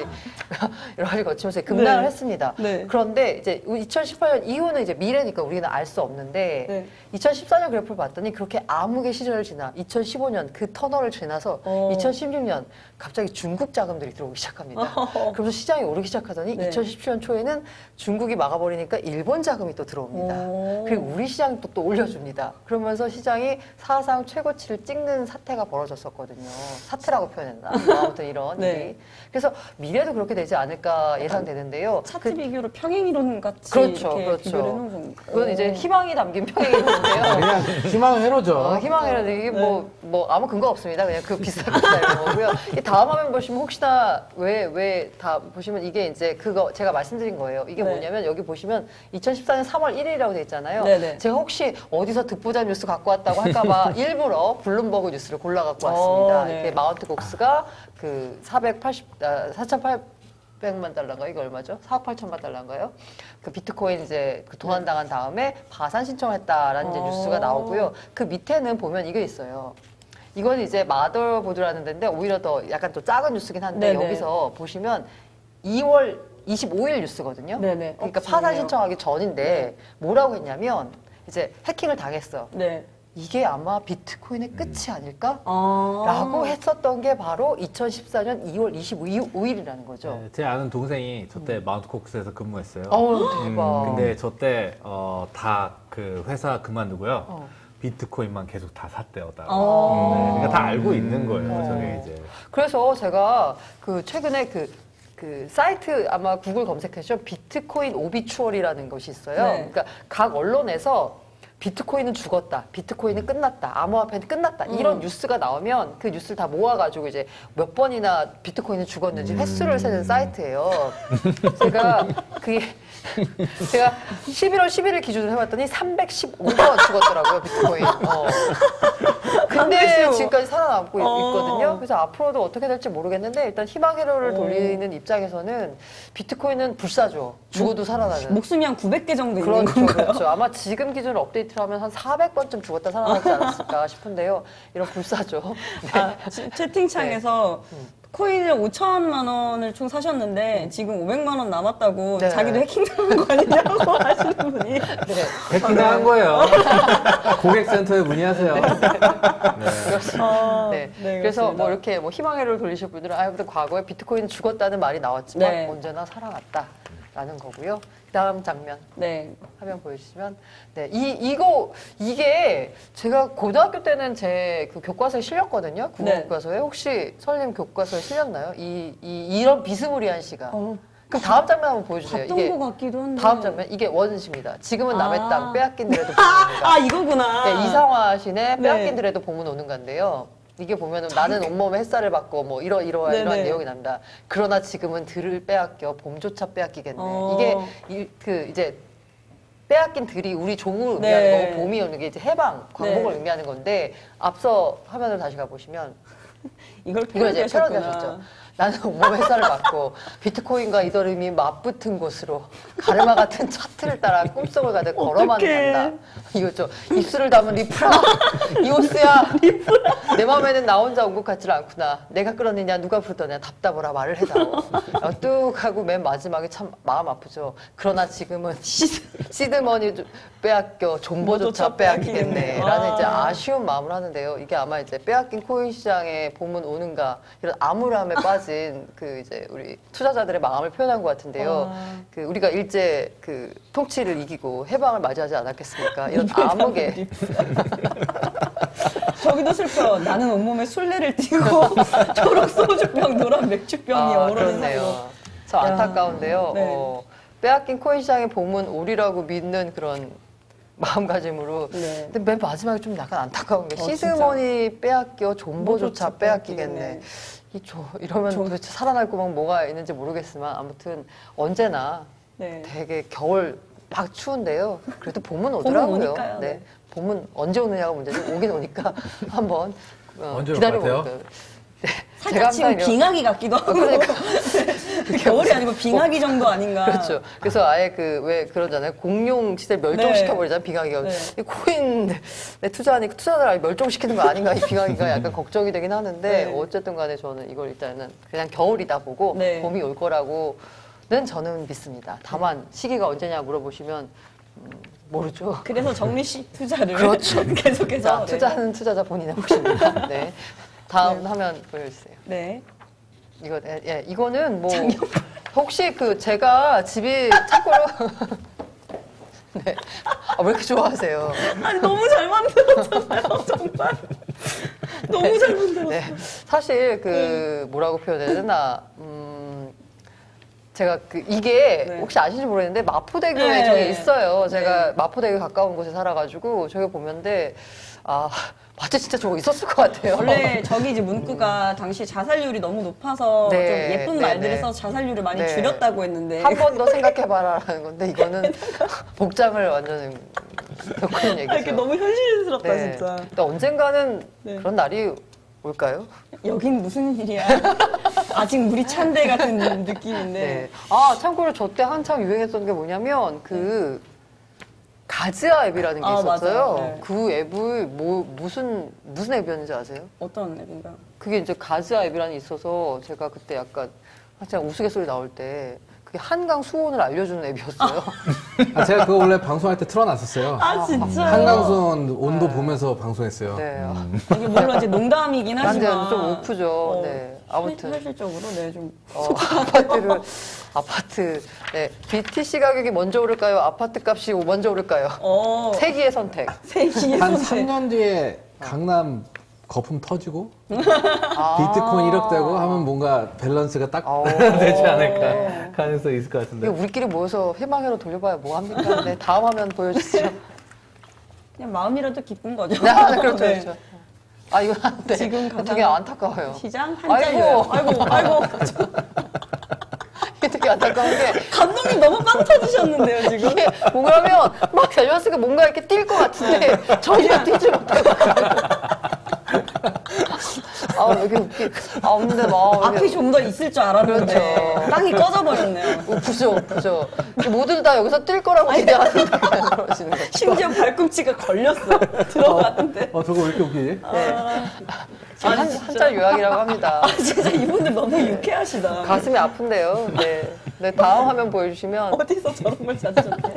거치면서 급락을 네. 했습니다. 네. 그런데 이제 2018년 이후는 이제 미래니까 우리는 알 수 없는데 네. 2014년 그래프를 봤더니 그렇게 암흑의 시절을 지나 2015년 그 터널을 지나서 2016년 갑자기 중국 자금들이 들어오기 시작합니다. 그러면서 시장이 오르기 시작하더니 네. 2017년 초에는 중국이 막아버리니까 일본 자금이 또 들어옵니다. 그리고 우리 시장이 또 올려줍니다. 그러면서 시장이 사상 최고치를 찍는 사태가 벌어졌었거든요. 사태라고 표현했나? 아무튼 이런 네. 일이. 그래서 미래도 그렇게 되지 않을까 예상되는데요. 차트 비교로 평행이론 같이 그렇죠, 이렇게 그렇죠. 비교를 해놓은 겁니까? 그건 이제 희망이 담긴 평행이론인데요. 그냥 희망 회로죠. 희망이라는 이게 뭐 아무 근거 없습니다. 그냥 그 비슷한 거고요. 이 다음 화면 보시면 혹시나 왜 다 보시면 이게 이제 그거 제가 말씀드린 거예요. 이게 네. 뭐냐면 여기 보시면 2014년 3월 1일이라고 돼 있잖아요. 네네. 제가 혹시 어디서 듣보잡 뉴스 갖고 왔다고 할까봐 일부러 블룸버그 뉴스를 골라 갖고 왔습니다. 네. 이렇게 마운트 곡스가 그 4,800만 달러인가 이거 얼마죠? 4억 8천만 달러인가요? 그 비트코인 이제 그 도난당한 다음에 파산 신청했다라는 이제 뉴스가 나오고요. 그 밑에는 보면 이게 있어요. 이건 이제 마더보드라는 데인데 오히려 더 약간 또 작은 뉴스긴 한데 네네. 여기서 보시면 2월 25일 뉴스거든요. 네네. 그러니까 좋네요. 파산 신청하기 전인데 뭐라고 했냐면 이제 해킹을 당했어. 네. 이게 아마 비트코인의 끝이 아닐까? 아. 라고 했었던 게 바로 2014년 2월 25일이라는 거죠. 네, 제 아는 동생이 저때 마운트 콕스에서 근무했어요. 어우, 대박. 근데 저때 다 그 회사 그만두고요. 어. 비트코인만 계속 다 샀대요. 다. 어. 네, 그러니까 다 알고 있는 거예요. 저게 이제. 그래서 제가 그 최근에 그 사이트 아마 구글 검색하시죠. 비트코인 오비추얼이라는 것이 있어요. 네. 그러니까 각 언론에서 비트코인은 죽었다. 비트코인은 끝났다. 암호화폐는 끝났다. 이런 뉴스가 나오면 그 뉴스를 다 모아가지고 이제 몇 번이나 비트코인은 죽었는지 횟수를 세는 사이트예요. 제가 11월 11일 기준으로 해봤더니 315번 죽었더라고요, 비트코인. 근데 지금까지 살아남고 있거든요. 그래서 앞으로도 어떻게 될지 모르겠는데 일단 희망 회로를 돌리는 입장에서는 비트코인은 불사조. 죽어도 살아나는. 목숨이 한 900개 정도 있는 그렇죠, 건가요? 그렇죠. 아마 지금 기준으로 업데이트를 하면 한 400번쯤 죽었다 살아나지 않았을까 싶은데요. 이런 불사조. 네. 아, 채팅창에서 코인을 5천만 원을 총 사셨는데 지금 500만 원 남았다고 네. 자기도 해킹당한 거 아니냐고 하시는 분이. 네. 해킹당한 거예요. 고객센터에 문의하세요. 아, 네. 네, 그래서 그렇습니다. 뭐 이렇게 뭐 희망회로를 돌리실 분들은 아무튼 과거에 비트코인은 죽었다는 말이 나왔지만 네. 언제나 살아났다라는 거고요. 다음 장면 네. 화면 보여주시면 네, 이게 제가 고등학교 때는 제 그 교과서에 실렸거든요. 국어 네. 교과서에 혹시 설님 교과서에 실렸나요? 이런 비스무리한 시간. 어, 그럼 다음 장면 한번 보여주세요. 봤던 것 같기도 한데. 다음 장면 이게 원시입니다. 지금은 남의 아. 땅 빼앗긴 데라도 보문 오는가. 아, 이거구나. 네, 이상화 신의 네. 빼앗긴 데라도 보문 오는가인데요. 이게 보면은 나는 온몸에 햇살을 받고 뭐 이러한 네네. 내용이 납니다. 그러나 지금은 들을 빼앗겨 봄조차 빼앗기겠네. 어. 이게 이제 빼앗긴 들이 우리 종을 네. 의미하는 거고 봄이 오는 게 이제 해방, 광복을 네. 의미하는 건데 앞서 화면을 다시 가보시면 이걸 이걸 이제 패러디하셨구나. 패러디하셨죠. 나는 온몸에 햇살을 받고 비트코인과 이더리움이 맞붙은 곳으로 가르마 같은 차트를 따라 꿈속을 가득 걸어만 어떡해. 간다. 이거죠. 입술을 담은 리프라. 이오스야. 내 맘에는 나 혼자 온 것 같지 않구나. 내가 끌었느냐 누가 부르더냐 답답하라 말을 해다오. 뚝 하고 맨 마지막에 참 마음 아프죠. 그러나 지금은 시드머니 빼앗겨 존버조차 빼앗기겠네. 라는 이제 아쉬운 마음을 하는데요. 이게 아마 이제 빼앗긴 코인 시장에 봄은 오는가 이런 암울함에 빠진 그 이제 우리 투자자들의 마음을 표현한 것 같은데요. 그 우리가 일제 그 통치를 이기고 해방을 맞이하지 않았겠습니까? 이런 암흑의 저기도 슬퍼요. 나는 온몸에 술래를 띠고 초록 소주병, 노란 맥주병이 어우러져서. 그렇네요. 참 안타까운데요. 네. 빼앗긴 코인 시장의 봄은 오리라고 믿는 그런 마음가짐으로. 네. 근데 맨 마지막에 좀 약간 안타까운 게 진짜. 시드머니 빼앗겨 존버조차 존버조차 빼앗기겠네. 빼앗기겠네. 이러면 도대체 살아날 구멍 뭐가 있는지 모르겠지만 아무튼 언제나 네. 되게 겨울 막 추운데요. 그래도 봄은 오더라고요. 오니까요. 네. 네. 봄은 언제 오느냐가 문제지. 오긴 오니까 한번 언제 올 기다려 것 같아요? 볼까요? 네. 살짝 지금 빙하기 같기도 하고. 그러니까. 겨울이 아니고 빙하기 정도 아닌가. 그렇죠. 그래서 아예 그 왜 그러잖아요. 공룡 시대 멸종시켜버리잖아요. 빙하기가. 네. 이 코인 내 투자하니까 투자를 아예 멸종시키는 거 아닌가 이 빙하기가 약간 걱정이 되긴 하는데 네. 어쨌든 간에 저는 이걸 일단은 그냥 겨울이다 보고 네. 봄이 올 거라고는 저는 믿습니다. 다만 시기가 언제냐 물어보시면 모르죠. 그래서 정리 씨 투자를 그렇죠. 계속해서 자, 네. 투자하는 투자자 본인의 몫입니다. 네. 다음 화면 보여주세요. 네. 이거 예, 이거는 뭐 혹시 그 제가 집이 참고로 네. 아, 왜 이렇게 좋아하세요? 아니 너무 잘 만들었잖아요, 정말. 너무 잘 만들었어요. 네. 사실 그 뭐라고 표현해야 되나? 제가 그 이게 네. 혹시 아시는지 모르겠는데 마포대교에 네. 저기 있어요. 제가 네. 마포대교 가까운 곳에 살아가지고 저기 보면데 아 마치 진짜 저거 있었을 것 같아요. 원래 저기 이제 문구가 당시 자살률이 너무 높아서 네, 좀 예쁜 네, 말들을 네. 써서 자살률을 많이 네. 줄였다고 했는데 한 번 더 생각해봐라라는 건데 이거는 복장을 완전 엮은 얘기죠. 이렇게 너무 현실스럽다 네. 진짜. 근데 언젠가는 네. 그런 날이 올까요? 여긴 무슨 일이야? 아직 물이 찬 데 같은 느낌인데. 네. 아 참고로 저 때 한참 유행했던 게 뭐냐면 그 가즈아 앱이라는 게 아, 있었어요. 맞아요. 네. 그 앱을 무슨 앱이었는지 아세요? 어떤 앱인가요? 그게 이제 가즈아 앱이라는 게 있어서 제가 그때 약간 한참 우스갯소리 나올 때 그게 한강 수온을 알려주는 앱이었어요. 아, 제가 그거 원래 방송할 때 틀어놨었어요. 아 진짜. 한강수원 온도 보면서 방송했어요. 네. 이게 물론 이제 농담이긴 하지만 완전 좀 오프죠. 네. 아무튼 현실적으로 네좀 아파트 네. BTC 가격이 먼저 오를까요? 아파트 값이 먼저 오를까요? 세기의 선택. 세기의 한 선택. 3년 뒤에 강남 거품 터지고 아. 비트코인 1억 되고 하면 뭔가 밸런스가 딱 되지 않을까 가능성이 있을 것 같은데. 이거 우리끼리 모여서 희망회로 돌려봐야 뭐 합니까? 네, 다음 화면 보여주시죠. 그냥 마음이라도 기쁜 거죠. 네, 그렇죠, 네. 그렇죠. 아, 이거 네. 지금 가장 되게 안타까워요. 시장 한짤이에요. 아이고. 이게 되게 안타까운 게 감독님 너무 빵 터지셨는데요 지금. 이게 뭐냐면 막 밸런스가 뭔가 이렇게 뛸 것 같은데 저희가 뛰지 못하고 아, 왜 이렇게 웃기. 아, 근데 막. 앞이 좀 더 있을 줄 알았는데 그렇죠. 땅이 꺼져버렸네요. 그죠. 모두 다 여기서 뛸 거라고 기대하는데 그냥 그러시는 거죠. 심지어 발꿈치가 걸렸어. 들어갔는데. 저거 왜 이렇게 웃기지? 지금 한자 요약이라고 합니다. 아 진짜 이분들 너무 유쾌하시다. 가슴이 아픈데요. 네. 네, 다음 화면 보여주시면 어디서 저런 걸 찾으셨대?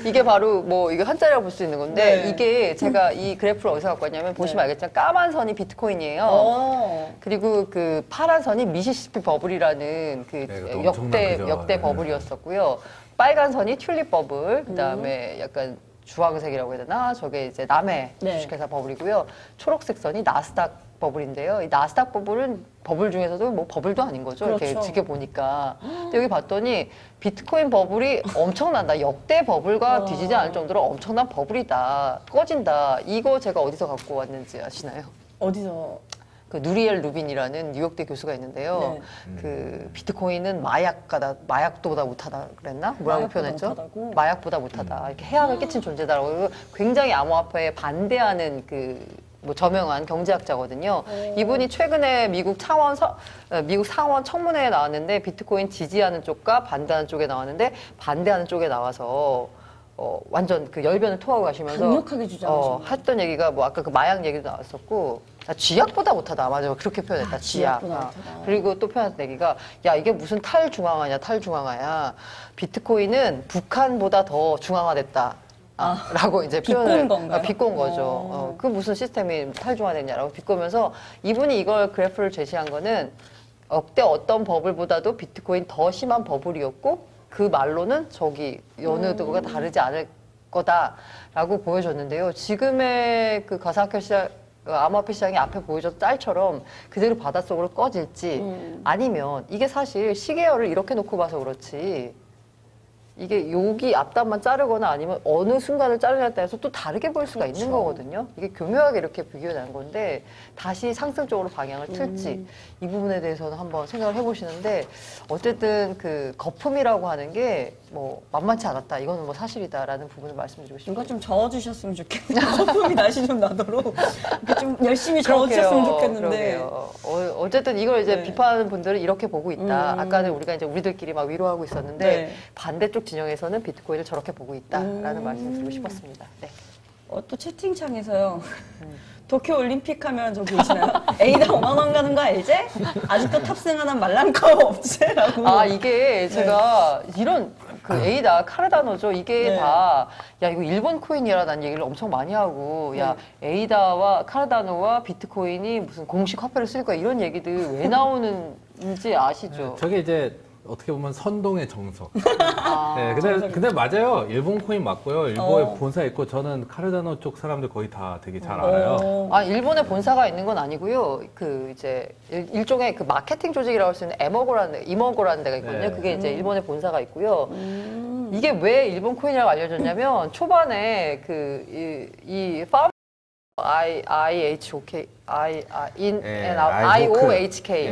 이게 바로 뭐 이거 한자리라고 볼 수 있는 건데 네. 이게 제가 이 그래프를 어디서 갖고 왔냐면 보시면 알겠지만 까만 선이 비트코인이에요. 그리고 그 파란 선이 미시시피 버블이라는 그 네, 이것도 엄청난 그죠. 역대 네. 버블이었었고요. 빨간 선이 튤립 버블, 그다음에 약간 주황색이라고 해야 되나? 저게 이제 남해 네. 주식회사 버블이고요. 초록색 선이 나스닥 버블인데요. 이 나스닥 버블은 버블 중에서도 뭐 버블도 아닌 거죠. 이렇게 그렇죠. 지켜보니까. 근데 여기 봤더니 비트코인 버블이 엄청난다. 역대 버블과 뒤지지 않을 정도로 엄청난 버블이다. 꺼진다. 이거 제가 어디서 갖고 왔는지 아시나요? 어디서? 그 누리엘 루빈이라는 뉴욕대 교수가 있는데요. 네. 그 비트코인은 마약보다 못하다 그랬나? 뭐라고 마약보다 표현했죠? 못하다고? 마약보다 못하다. 이렇게 해악을 끼친 존재다라고. 그리고 굉장히 암호화폐에 반대하는 뭐 저명한 경제학자거든요. 이분이 최근에 미국 상원 청문회에 나왔는데 비트코인 지지하는 쪽과 반대하는 쪽에 나왔는데 반대하는 쪽에 나와서 완전 그 열변을 토하고 가시면서 강력하게 주장하셨네요. 했던 얘기가 뭐 아까 그 마약 얘기도 나왔었고 쥐약보다 못하다. 맞아요. 그렇게 표현했다. 쥐약. 쥐약보다 못하다. 그리고 또 표현했던 얘기가 야 이게 무슨 탈중앙화야. 비트코인은 북한보다 더 중앙화됐다. 라고 이제 비꼰 표현을 건가요? 비꼰 거죠. 그 무슨 시스템이 탈중화됐냐라고 비꼬면서 이분이 이걸 그래프를 제시한 거는 역대 어떤 버블보다도 비트코인 더 심한 버블이었고 그 말로는 저기 어느 누구가 다르지 않을 거다라고 보여줬는데요. 지금의 그 가상화폐 시장 암호화폐 시장이 앞에 보여줬던 짤처럼 그대로 바닷속으로 꺼질지 아니면 이게 사실 시계열을 이렇게 놓고 봐서 그렇지 이게 여기 앞단만 자르거나 아니면 어느 순간을 자르냐에 따라서 또 다르게 보일 수가 있는 거거든요. 이게 교묘하게 이렇게 비교해 난 건데 다시 상승적으로 방향을 틀지 이 부분에 대해서는 한번 생각을 해보시는데 어쨌든 그 거품이라고 하는 게 뭐 만만치 않았다. 이거는 뭐 사실이다라는 부분을 말씀드리고 싶어요. 누가 좀 저어주셨으면 좋겠네요. 거품이 다시 좀 나도록 이렇게 좀 열심히 저어주셨으면 좋겠는데. 어쨌든 이걸 이제 네. 비판하는 분들은 이렇게 보고 있다. 아까는 우리가 이제 우리들끼리 막 위로하고 있었는데 네. 반대쪽 진영에서는 비트코인을 저렇게 보고 있다라는 말씀을 드리고 싶었습니다. 네. 또 채팅창에서요. 도쿄 올림픽 하면 저 보이시나요? A당 5만 원 가는 거 알지? 아직도 탑승하는 말랑카오 없지라고. 아 이게 제가 이런 그 에이다 카르다노죠. 이게 네. 다 야 이거 일본 코인이라는 얘기를 엄청 많이 하고 야 에이다와 카르다노와 비트코인이 무슨 공식 화폐를 쓸 거야 이런 얘기들 왜 나오는지 아시죠? 저게 이제 어떻게 보면 선동의 정석. 네, 근데 맞아요. 일본 코인 맞고요. 일본에 본사 있고 저는 카르다노 쪽 사람들 거의 다 되게 잘 알아요. 아 일본에 본사가 있는 건 아니고요. 그 이제 일종의 그 마케팅 조직이라고 할 수 있는 이머고라는 데가 있거든요. 네. 그게 이제 일본에 본사가 있고요. 이게 왜 일본 코인이라고 알려졌냐면 초반에 이 farm IOHK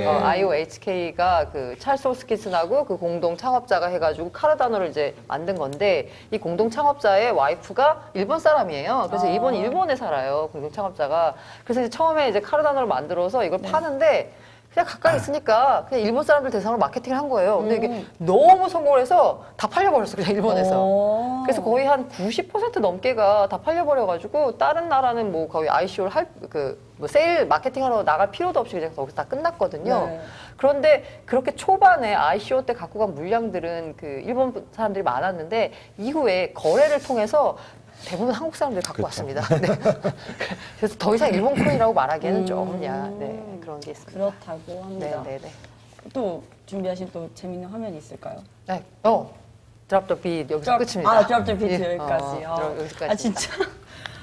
IOHK가 그 찰스 호스킨슨하고 그 공동 창업자가 해가지고 카르다노를 이제 만든 건데 이 공동 창업자의 와이프가 일본 사람이에요. 그래서 이번 일본에 살아요. 공동 창업자가. 그래서 이제 처음에 이제 카르다노를 만들어서 이걸 파는데 그냥 가까이 있으니까 그냥 일본 사람들 대상으로 마케팅을 한 거예요. 근데 이게 너무 성공을 해서 다 팔려버렸어, 그냥 일본에서. 그래서 거의 한 90% 넘게가 다 팔려버려가지고 다른 나라는 뭐 거의 ICO를 뭐 세일 마케팅하러 나갈 필요도 없이 그냥 거기서 다 끝났거든요. 네. 그런데 그렇게 초반에 ICO 때 갖고 간 물량들은 그 일본 사람들이 많았는데 이후에 거래를 통해서 대부분 한국 사람들이 갖고 왔습니다. 네. 그래서 더 이상 일본 코인이라고 말하기에는 좀 네, 그런 게 있습니다. 그렇다고 합니다. 네. 또 준비하신 또 재밌는 화면이 있을까요? 네. 드랍 더 빗 여기서 끝입니다. 아, 드랍 더 비트 예. 여기까지. 여기까지. 아, 진짜.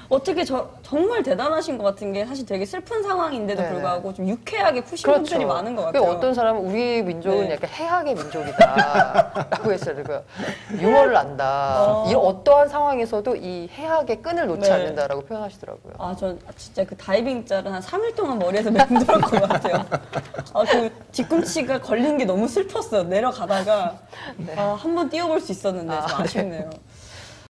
어떻게 정말 대단하신 것 같은 게 사실 되게 슬픈 상황인데도 네네. 불구하고 좀 유쾌하게 푸신 분들이 많은 것 같아요. 어떤 사람은 우리 민족은 네. 약간 해학의 민족이다라고 했어요. 유머를 안다. 이런 어떠한 상황에서도 이 해학의 끈을 놓지 네. 않는다라고 표현하시더라고요. 아, 전 진짜 그 다이빙 짤은 한 3일 동안 머리에서 맴돌았던 것 같아요. 아, 그 뒤꿈치가 걸린 게 너무 슬펐어요. 내려가다가 한 번 뛰어볼 수 있었는데 좀 아쉽네요.